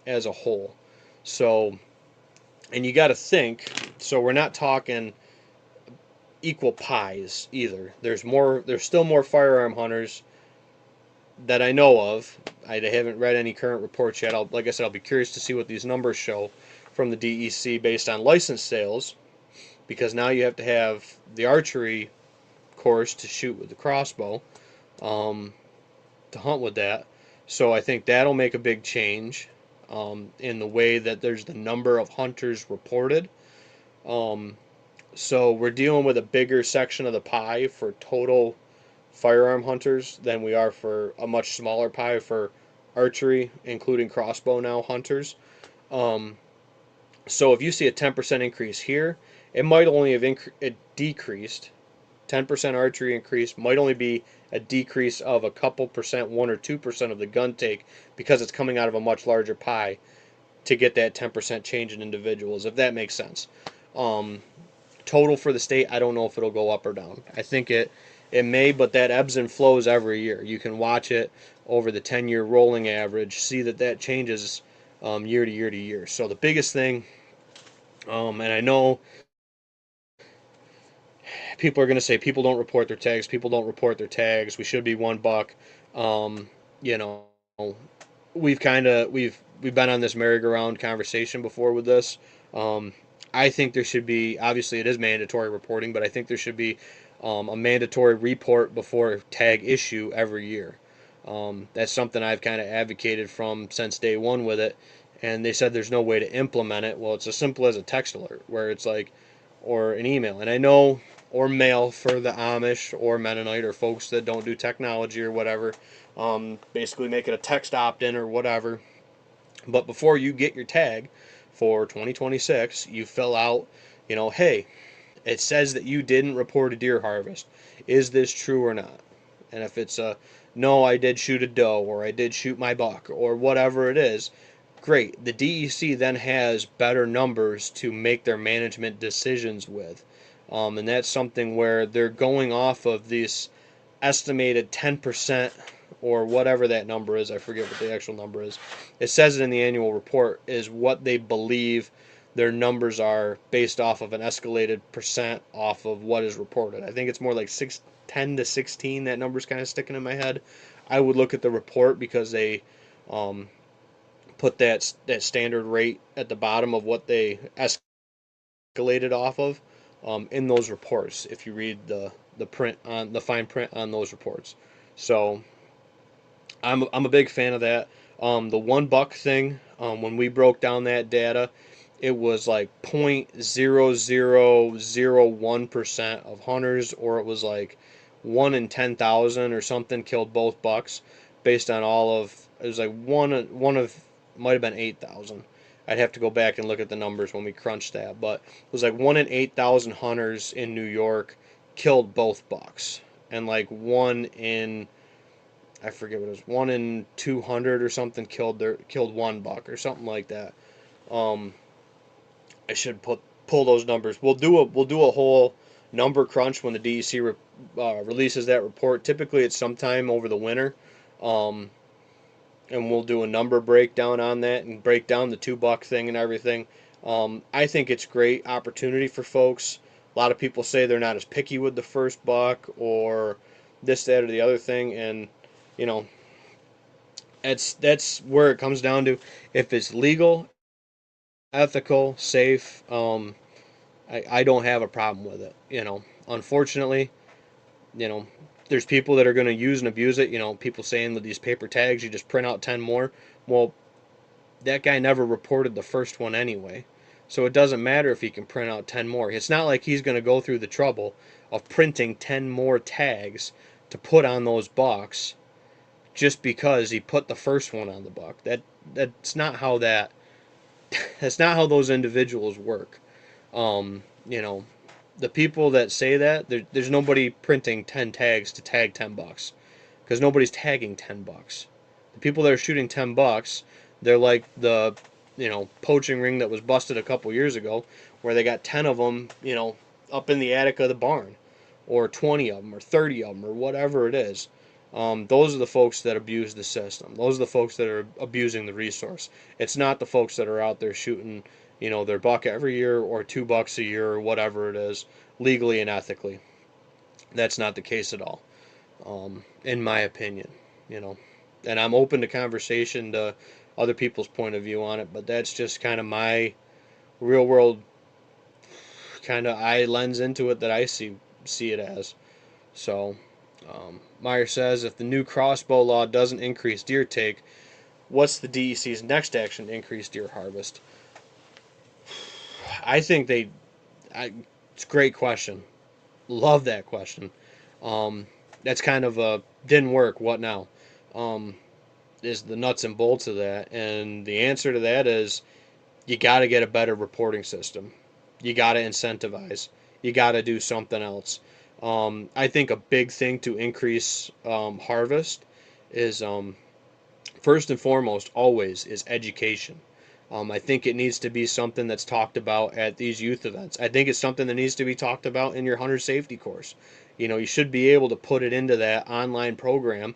as a whole. So, and you got to think, so we're not talking equal pies either. There's still more firearm hunters that I know of. I haven't read any current reports yet. Like I said, I'll be curious to see what these numbers show from the DEC based on license sales, because now you have to have the archery course to shoot with the crossbow, um, to hunt with that. So I think that'll make a big change in the way that there's the number of hunters reported. Um, so we're dealing with a bigger section of the pie for total firearm hunters than we are for a much smaller pie for archery, including crossbow now hunters. Um, so if you see a 10% increase here, it might only have it decreased. 10% archery increase might only be a decrease of a couple percent, 1 or 2% of the gun take, because it's coming out of a much larger pie to get that 10% change in individuals, if that makes sense. Um, Total for the state, I don't know if it'll go up or down. I think it may, but that ebbs and flows every year. You can watch it over the 10-year rolling average, see that changes year to year to year. So the biggest thing, and I know people are going to say people don't report their tags. People don't report their tags. We should be $1. Um, you know, we've been on this merry-go-round conversation before with this. Um, I think there should be, obviously it is mandatory reporting, but I think there should be a mandatory report before tag issue every year. That's something I've kind of advocated from since day one with it, and they said there's no way to implement it. Well, it's as simple as a text alert where it's like, or an email. And I know, or mail for the Amish or Mennonite or folks that don't do technology or whatever. Basically make it a text opt-in or whatever. But before you get your tag for 2026, you fill out, hey, it says that you didn't report a deer harvest. Is this true or not? And if it's a no, I did shoot a doe, or I did shoot my buck, or whatever it is, great. The DEC then has better numbers to make their management decisions with. And that's something where they're going off of this estimated 10% or whatever that number is. I forget what the actual number is. It says it in the annual report, is what they believe their numbers are based off of an escalated percent off of what is reported. I think it's more like 10 to 16. That number's kind of sticking in my head. I would look at the report because they put that standard rate at the bottom of what they escalated off of in those reports. If you read the print on the fine print on those reports, so I'm a big fan of that. The $1 thing, when we broke down that data, it was like 0.0001% of hunters, or it was like 1 in 10,000 or something killed both bucks, based on all of, it was like one of might have been 8,000. I'd have to go back and look at the numbers when we crunched that, but it was like 1 in 8,000 hunters in New York killed both bucks, and like 1 in, I forget what it was, 1 in 200 or something killed one buck or something like that. Um, I should pull those numbers. We'll do a whole number crunch when the DEC releases that report. Typically, it's sometime over the winter, um, and we'll do a number breakdown on that and break down the $2 thing and everything. I think it's great opportunity for folks. A lot of people say they're not as picky with the first buck or this, that, or the other thing, and you know that's where it comes down to. If it's legal, ethical, safe, I don't have a problem with it. Unfortunately, you know, there's people that are going to use and abuse it. People saying with these paper tags, you just print out 10 more. Well, that guy never reported the first one anyway. So it doesn't matter if he can print out 10 more. It's not like he's going to go through the trouble of printing 10 more tags to put on those bucks just because he put the first one on the buck. That's not how that's not how those individuals work. You know, the people that say that, there's nobody printing 10 tags to tag $10 because nobody's tagging $10. The people that are shooting $10, they're like the poaching ring that was busted a couple years ago, where they got 10 of them up in the attic of the barn, or 20 of them, or 30 of them, or whatever it is. Those are the folks that abuse the system. Those are the folks that are abusing the resource. It's not the folks that are out there shooting, their buck every year or $2 a year or whatever it is, legally and ethically. That's not the case at all, in my opinion. You know, and I'm open to conversation to other people's point of view on it, but that's just kind of my real world kind of eye lens into it that I see it as. So, Meyer says if the new crossbow law doesn't increase deer take, what's the DEC's next action to increase deer harvest? I think it's a great question. Love that question. Um, that's kind of a didn't work. What now? Um, is the nuts and bolts of that, and the answer to that is you got to get a better reporting system. You got to incentivize. You got to do something else. I think a big thing to increase harvest is first and foremost always is education. I think it needs to be something that's talked about at these youth events. I think it's something that needs to be talked about in your hunter safety course. You should be able to put it into that online program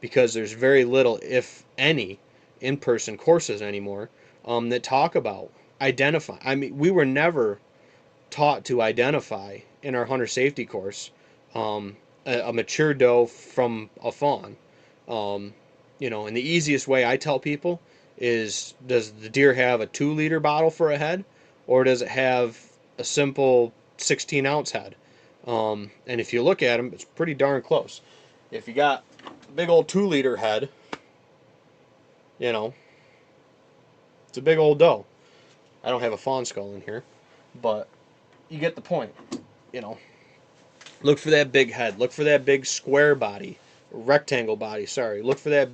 because there's very little, if any, in-person courses anymore that talk about identify. I mean, we were never taught to identify in our hunter safety course a mature doe from a fawn. Um, and the easiest way I tell people is, does the deer have a 2-liter bottle for a head, or does it have a simple 16-ounce head? And if you look at them, it's pretty darn close. If you got a big old 2-liter head, you know, it's a big old doe. I don't have a fawn skull in here, but you get the point. You know, look for that big head. Look for that big square body, rectangle body. Sorry. Look for that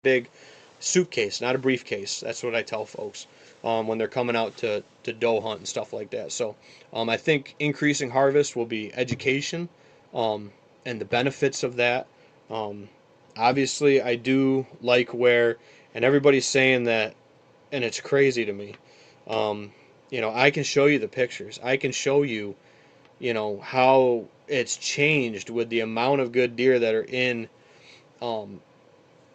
big suitcase, not a briefcase. That's what I tell folks when they're coming out to doe hunt and stuff like that. So I think increasing harvest will be education and the benefits of that. Um, Obviously, I do like where, and everybody's saying that, and it's crazy to me. Um, I can show you the pictures. I can show you, how it's changed with the amount of good deer that are in um,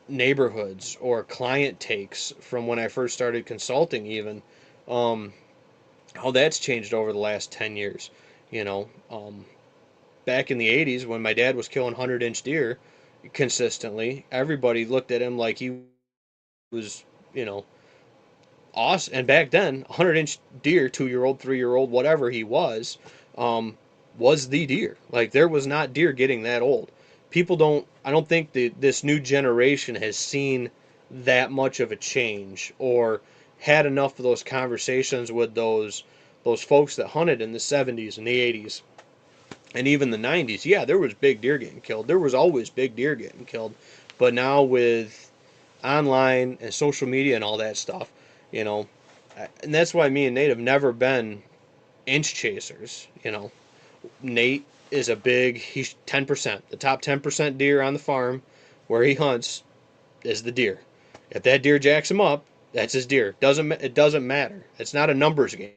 neighborhoods or client takes from when I first started consulting, even um, how that's changed over the last 10 years. You know, back in the 80s when my dad was killing 100-inch deer consistently, everybody looked at him like he was, awesome. And back then, 100-inch deer, 2-year old, 3-year old, whatever he um, was the deer. Like there was not deer getting that old. People don't. I don't think this new generation has seen that much of a change or had enough of those conversations with those folks that hunted in the 70s and the 80s and even the 90s. Yeah, there was big deer getting killed. There was always big deer getting killed. But now with online and social media and all that stuff, you know, and that's why me and Nate have never been inch chasers. Nate is he's 10%. The top 10% deer on the farm where he hunts is the deer. If that deer jacks him up, that's his deer. It doesn't matter. It's not a numbers game.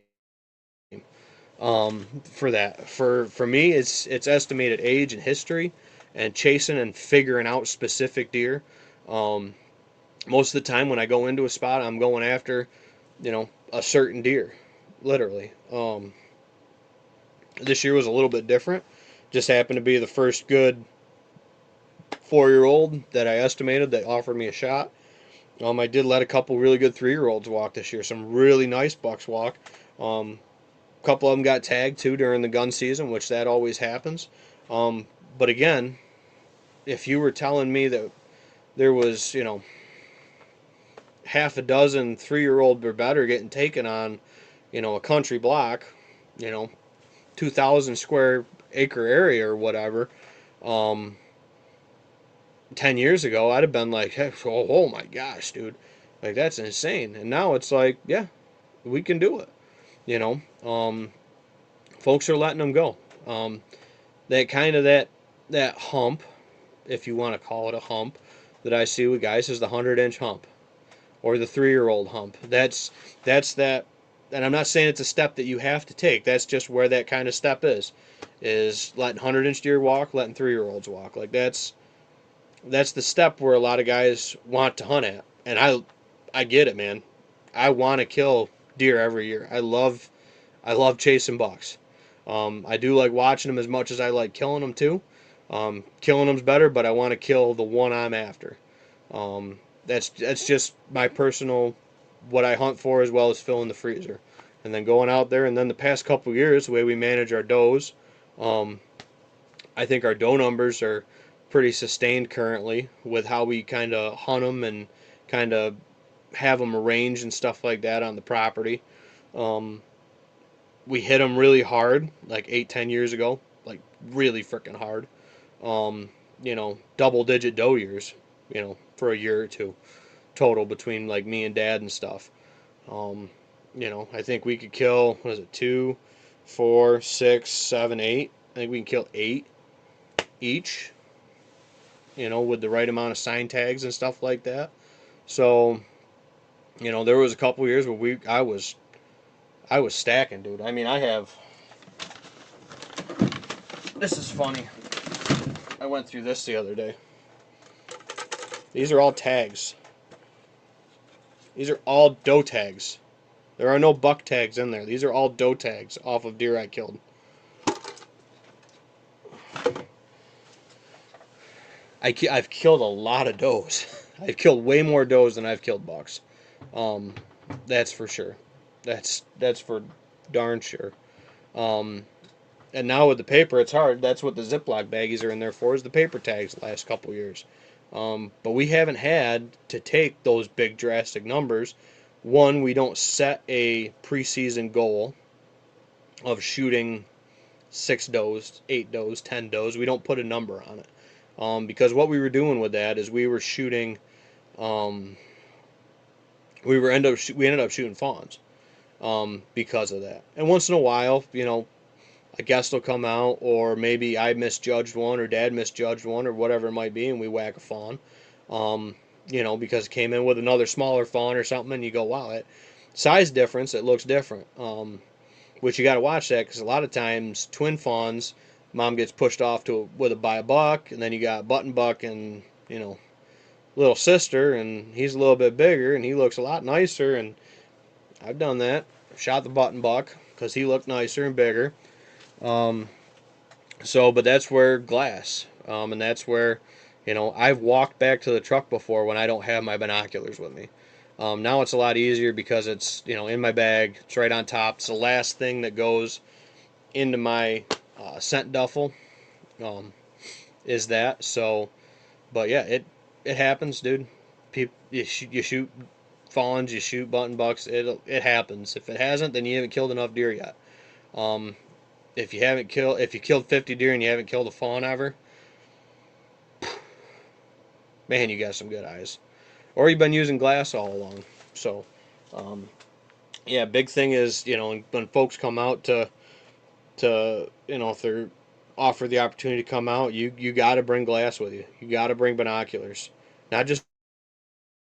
For that. For me, it's estimated age and history, and chasing and figuring out specific deer. Um, Most of the time when I go into a spot, I'm going after, a certain deer, literally. This year was a little bit different. Just happened to be the first good 4-year-old that I estimated that offered me a shot. I did let a couple really good 3-year-olds walk this year. Some really nice bucks walk. A couple of them got tagged too during the gun season, which that always happens. But again, if you were telling me that there was, half a dozen 3-year-old or better getting taken on, a country block, you know, 2,000 square acre area or whatever, um, 10 years ago, I'd have been like, hey, oh my gosh, dude, like that's insane. And now it's like, yeah, we can do it. You know, folks are letting them go. That kind of that hump, if you want to call it a hump, that I see with guys is the 100-inch hump or the 3-year-old hump. That's that, and I'm not saying it's a step that you have to take. That's just where that kind of step is letting 100-inch deer walk, letting 3-year-olds walk. Like that's the step where a lot of guys want to hunt at, and I get it, man. I want to kill deer every year. I love chasing bucks. I do like watching them as much as I like killing them too. Killing them's better, but I want to kill the one I'm after. That's just my personal what I hunt for, as well as filling the freezer, and then going out there. And then the past couple of years, the way we manage our does, um, I think our doe numbers are pretty sustained currently with how we kind of hunt them and kind of have them arranged and stuff like that on the property. Um, we hit them really hard, like 8, 10 years ago, like really freaking hard. Um, double-digit doe years, for a year or two total between like me and dad and stuff. Um, I think we could kill, what is it, 2, 4, 6, 7, 8. I think we can kill 8 each, with the right amount of sign tags and stuff like that. So, there was a couple years where I was stacking, dude. I mean, this is funny. I went through this the other day. These are all tags. These are all doe tags. There are no buck tags in there. These are all doe tags off of deer I killed. I've killed a lot of does. I've killed way more does than I've killed bucks. Um, that's for sure. That's for darn sure. Um, and now with the paper, it's hard. That's what the Ziploc baggies are in there for, is the paper tags the last couple years. But we haven't had to take those big drastic numbers. One, we don't set a preseason goal of shooting 6 does, 8 does, 10 does. We don't put a number on it. Because what we were doing with that is we were shooting, um, we ended up shooting fawns, because of that. And once in a while, a guest will come out, or maybe I misjudged one, or Dad misjudged one, or whatever it might be, and we whack a fawn. Because it came in with another smaller fawn or something, and you go, wow, it size difference, it looks different. Which you got to watch that, because a lot of times twin fawns, mom gets pushed off by a buck, and then you got button buck and little sister, and he's a little bit bigger, and he looks a lot nicer. And I've done that. Shot the button buck because he looked nicer and bigger. Um, but that's where glass, and that's where, I've walked back to the truck before when I don't have my binoculars with me. Now it's a lot easier because it's, in my bag. It's right on top. It's the last thing that goes into my scent duffel, um, is that. So, but yeah, it happens, dude. You shoot fawns, you shoot button bucks. It happens. If it hasn't, then you haven't killed enough deer yet. Um, if you killed 50 deer and you haven't killed a fawn ever, man, you got some good eyes. Or you've been using glass all along. So, um, yeah, big thing is, when folks come out to if they're offered the opportunity to come out, you got to bring glass with you. You got to bring binoculars, not just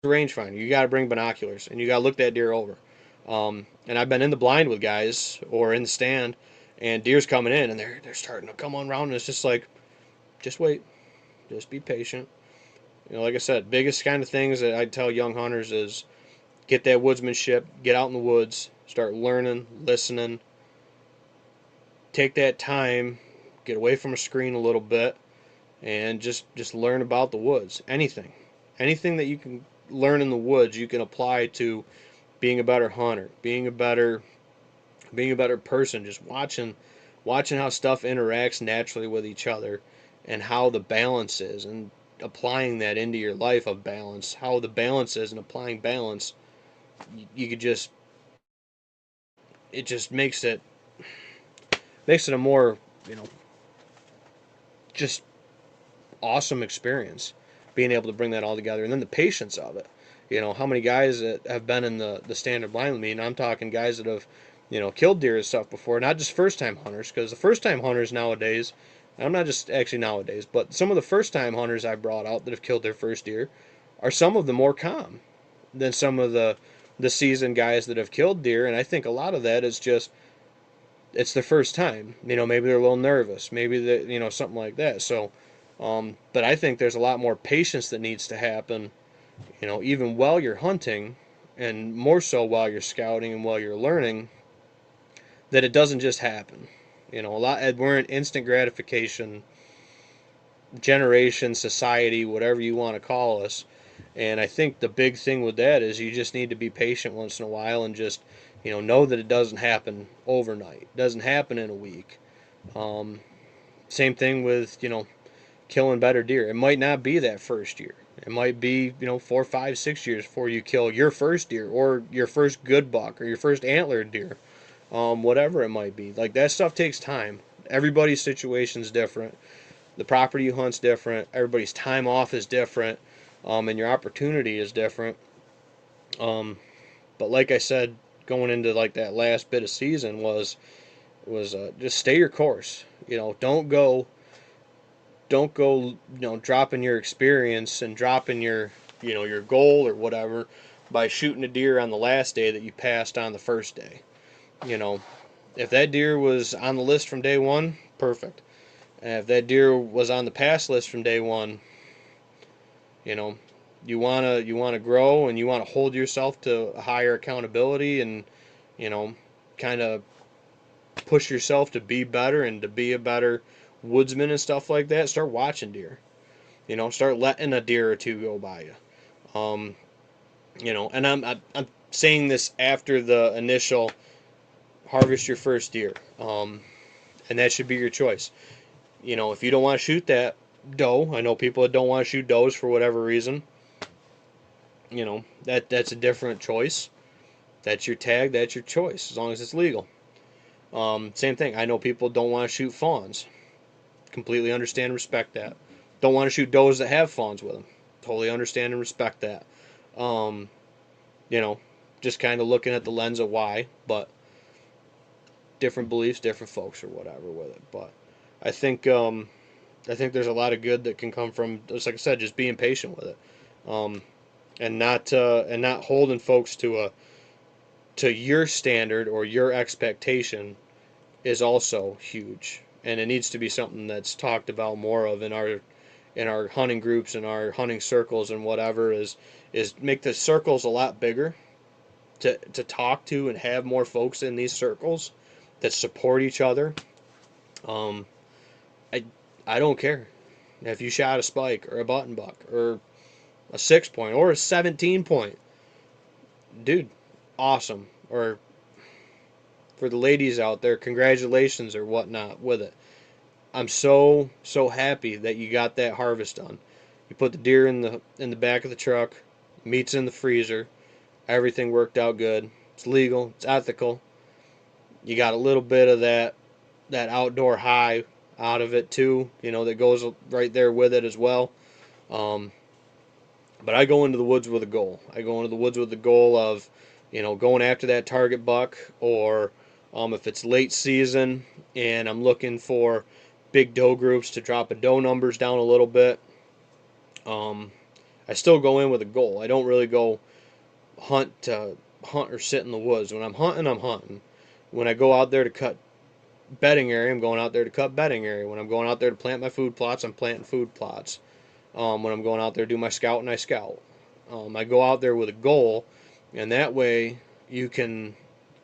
rangefinder. You got to bring binoculars, and you got to look that deer over. And I've been in the blind with guys or in the stand, and deer's coming in, and they're starting to come on around, and it's just like, just wait, just be patient. Like I said, biggest kind of things that I tell young hunters is get that woodsmanship, get out in the woods, start learning, listening, take that time, get away from a screen a little bit, and just learn about the woods. Anything that you can learn in the woods, you can apply to being a better hunter, being a better person. Just watching how stuff interacts naturally with each other, and how the balance is, and applying that into your life of balance. How the balance is, and applying balance, you could just it just makes it a more, you know just awesome experience, being able to bring that all together. And then the patience of it. How many guys that have been in the standard blind with me, and I'm talking guys that have killed deer and stuff before, not just first-time hunters, because the first-time hunters nowadays, I'm not just actually nowadays, but some of the first-time hunters I brought out that have killed their first deer are some of the more calm than some of the seasoned guys that have killed deer, and I think a lot of that is just it's their first time. Maybe they're a little nervous, maybe something like that. So, but I think there's a lot more patience that needs to happen, even while you're hunting, and more so while you're scouting and while you're learning, that it doesn't just happen. We're an instant gratification generation, society, whatever you want to call us. And I think the big thing with that is you just need to be patient once in a while and just, know that it doesn't happen overnight. It doesn't happen in a week. Um, Same thing with, killing better deer. It might not be that first year. It might be, 4, 5, 6 years before you kill your first deer or your first good buck or your first antlered deer. Whatever it might be. Like, that stuff takes time. Everybody's situation's different. The property you hunt's different. Everybody's time off is different. And your opportunity is different. But like I said, going into like that last bit of season was just stay your course. Don't go dropping your experience and dropping your goal or whatever by shooting a deer on the last day that you passed on the first day. You know, if that deer was on the list from day one, perfect. And if that deer was on the pass list from day one, you know, you wanna grow and you wanna hold yourself to a higher accountability and you know, kind of push yourself to be better and to be a better woodsman and stuff like that. Start watching deer. Start letting a deer or two go by you. And I'm saying this after the initial harvest your first deer, and that should be your choice. If you don't want to shoot that doe, I know people that don't want to shoot does for whatever reason. That's a different choice. That's your tag. That's your choice, as long as it's legal. Same thing. I know people don't want to shoot fawns. Completely understand and respect that. Don't want to shoot does that have fawns with them. Totally understand and respect that. Um, you know, just kind of looking at the lens of why, but different beliefs, different folks, or whatever with it. But I think there's a lot of good that can come from, just like I said, just being patient with it, and not holding folks to your standard or your expectation is also huge, and it needs to be something that's talked about more of in our hunting groups and our hunting circles and whatever is make the circles a lot bigger to talk to and have more folks in these circles that support each other. Um, I I don't care if you shot a spike or a button buck or a 6 point or a 17 point, dude, awesome. Or for the ladies out there, congratulations or whatnot with it. I'm so happy that you got that harvest done. You put the deer in the back of the truck, meat's in the freezer, everything worked out good. It's legal, it's ethical. You got a little bit of that outdoor high out of it too, that goes right there with it as well. Um, but I go into the woods with a goal. I go into the woods with the goal of, going after that target buck, or if it's late season and I'm looking for big doe groups to drop the doe numbers down a little bit. Um, I still go in with a goal. I don't really go hunt or sit in the woods. When I'm hunting, I'm hunting. When I go out there to cut bedding area, I'm going out there to cut bedding area. When I'm going out there to plant my food plots, I'm planting food plots. When I'm going out there to do my scouting, I scout. I go out there with a goal, and that way you can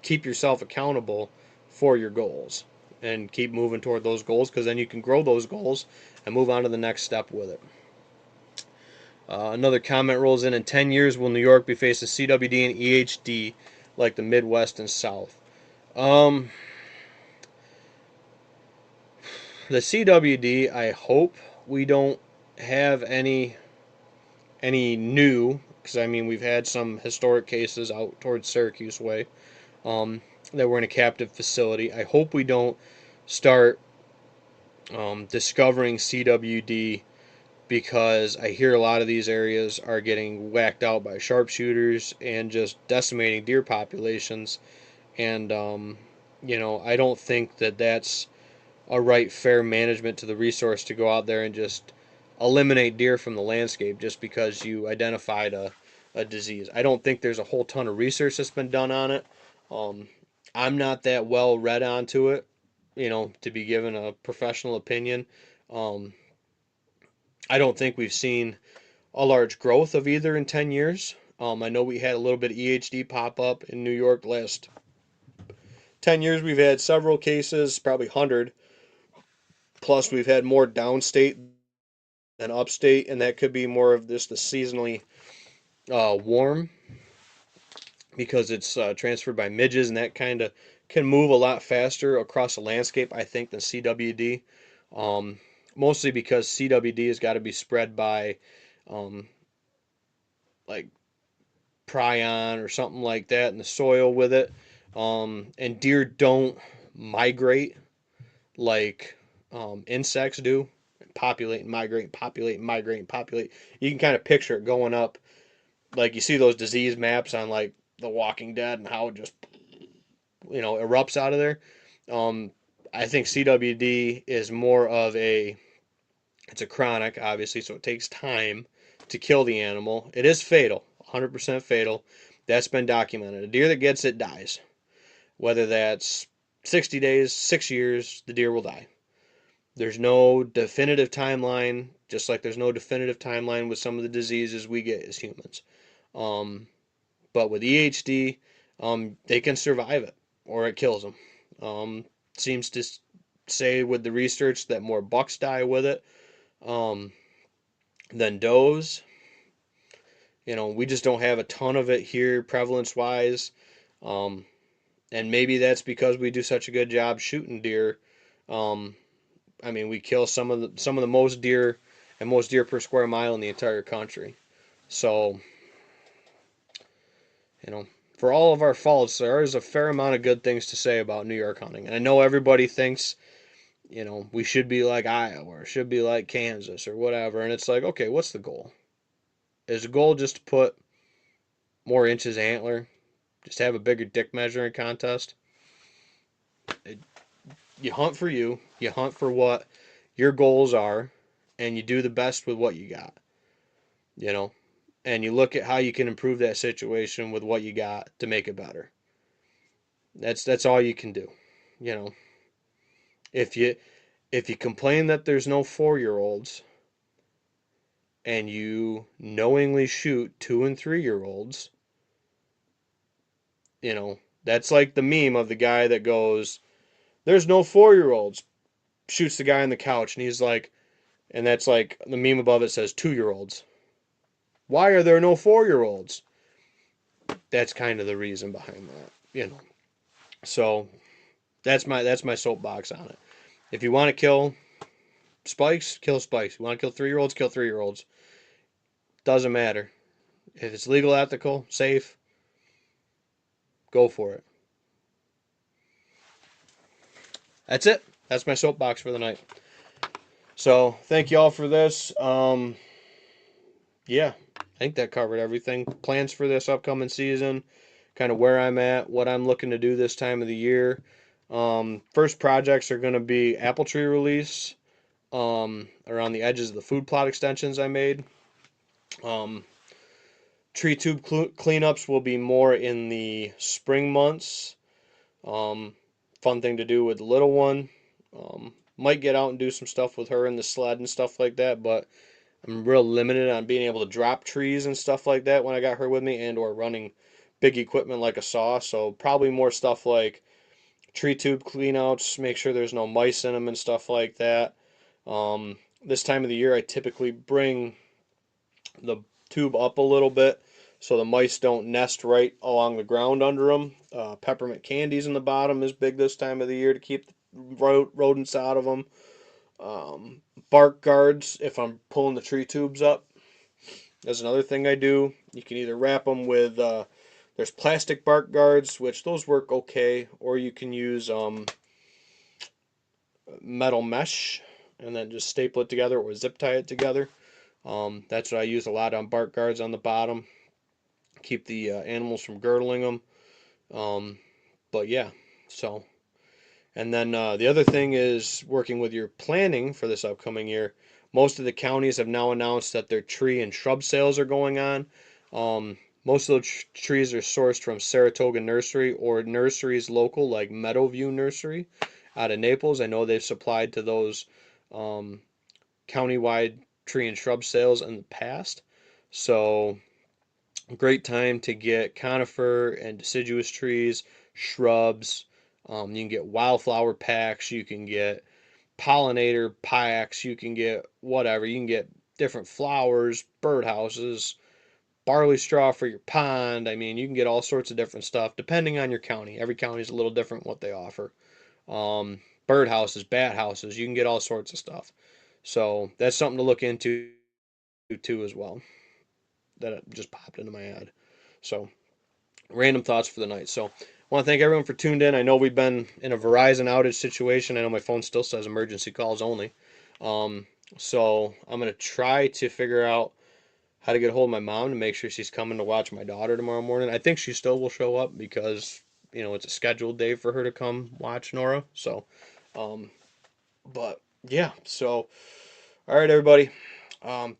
keep yourself accountable for your goals and keep moving toward those goals, because then you can grow those goals and move on to the next step with it. Another comment rolls in 10 years, will New York be facing CWD and EHD like the Midwest and South? Um, the CWD, I hope we don't have any new, because I mean we've had some historic cases out towards Syracuse way, that were in a captive facility. I hope we don't start discovering CWD, because I hear a lot of these areas are getting whacked out by sharpshooters and just decimating deer populations, And I don't think that that's a right fair management to the resource to go out there and just eliminate deer from the landscape just because you identified a disease. I don't think there's a whole ton of research that's been done on it. Um, I'm not that well read onto it, to be given a professional opinion. Um, I don't think we've seen a large growth of either in 10 years. I know we had a little bit of EHD pop up in New York last 10 years. We've had several cases, probably 100. Plus, we've had more downstate than upstate, and that could be more of just the seasonally warm because it's transferred by midges, and that kind of can move a lot faster across the landscape, I think, than CWD. Um, Mostly because CWD has got to be spread by um, like prion or something like that in the soil with it. And deer don't migrate like insects do. Populate and migrate, populate and migrate and populate. You can kind of picture it going up. Like you see those disease maps on like The Walking Dead and how it just erupts out of there. Um, I think CWD is more of it's a chronic, obviously, so it takes time to kill the animal. It is fatal, 100% fatal. That's been documented. A deer that gets it dies. Whether that's 60 days, 6 years, the deer will die. There's no definitive timeline, just like there's no definitive timeline with some of the diseases we get as humans. Um, but with EHD, they can survive it or it kills them. Seems to say with the research that more bucks die with it um, than does. We just don't have a ton of it here prevalence wise. Um, and maybe that's because we do such a good job shooting deer. Um, I mean, we kill some of the most deer and most deer per square mile in the entire country. So, you know, for all of our faults, there is a fair amount of good things to say about New York hunting. And I know everybody thinks, we should be like Iowa or should be like Kansas or whatever. And it's like, okay, what's the goal? Is the goal just to put more inches antler? Just have a bigger dick measuring contest? You hunt for you hunt for what your goals are, and you do the best with what you got, you know, and you look at how you can improve that situation with what you got to make it better. That's all you can do, you know. If you if you complain that there's no 4-year-olds and you knowingly shoot 2 and 3-year-olds, that's like the meme of the guy that goes, "There's no 4-year-olds," shoots the guy on the couch, and he's like, and that's like the meme above it says 2-year-olds. Why are there no 4-year-olds? That's kind of the reason behind that. So that's my soapbox on it. If you want to kill spikes, kill spikes. You want to kill 3-year-olds, kill 3-year-olds. Doesn't matter. If it's legal, ethical, safe, go for it. That's it. That's my soapbox for the night. So thank you all for this. Yeah, I think that covered everything. Plans for this upcoming season, kind of where I'm at, what I'm looking to do this time of the year. First projects are going to be apple tree release around the edges of the food plot extensions I made. Um, Tree tube cleanups will be more in the spring months. Um, Fun thing to do with the little one. Might get out and do some stuff with her in the sled and stuff like that, but I'm real limited on being able to drop trees and stuff like that when I got her with me and or running big equipment like a saw. So probably more stuff like tree tube cleanouts, make sure there's no mice in them and stuff like that. This time of the year I typically bring the tube up a little bit so the mice don't nest right along the ground under them. Peppermint candies in the bottom is big this time of the year to keep the rodents out of them. Bark guards if I'm pulling the tree tubes up. That's another thing I do. You can either wrap them with, there's plastic bark guards, which those work okay, or you can use metal mesh and then just staple it together or zip tie it together. That's what I use a lot on bark guards on the bottom. Keep the animals from girdling them. But yeah, so. And then the other thing is working with your planning for this upcoming year. Most of the counties have now announced that their tree and shrub sales are going on. Most of those trees are sourced from Saratoga Nursery or nurseries local, like Meadowview Nursery out of Naples. I know they've supplied to those um, countywide tree and shrub sales in the past. So, great time to get conifer and deciduous trees, shrubs. You can get wildflower packs. You can get pollinator packs. You can get whatever. You can get different flowers, birdhouses, barley straw for your pond. I mean, you can get all sorts of different stuff depending on your county. Every county is a little different what they offer. Birdhouses, bat houses. You can get all sorts of stuff. So that's something to look into too as well. That just popped into my head. So random thoughts for the night. So I want to thank everyone for tuned in. I know we've been in a Verizon outage situation. I know my phone still says emergency calls only. Um, so I'm gonna try to figure out how to get a hold of my mom to make sure she's coming to watch my daughter tomorrow morning. I think she still will show up because it's a scheduled day for her to come watch Nora. So, um, but yeah. So all right, everybody.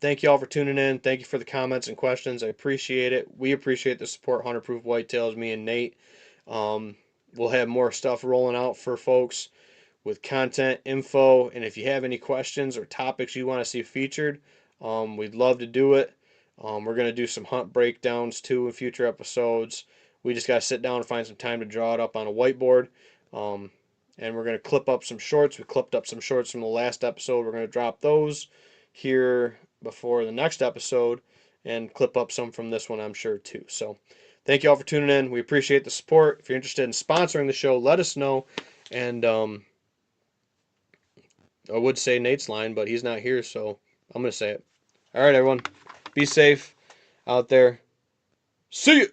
Thank you all for tuning in. Thank you for the comments and questions. I appreciate it. We appreciate the support. 100 Proof Whitetails, me and Nate. Um, we'll have more stuff rolling out for folks with content, info, and if you have any questions or topics you want to see featured, we'd love to do it. We're going to do some hunt breakdowns too in future episodes. We just got to sit down and find some time to draw it up on a whiteboard. Um, and we're going to clip up some shorts. We clipped up some shorts from the last episode. We're going to drop those here before the next episode and clip up some from this one, I'm sure, too. So thank you all for tuning in. We appreciate the support. If you're interested in sponsoring the show, let us know. And I would say Nate's line, but he's not here, so I'm going to say it. All right, everyone. Be safe out there. See you.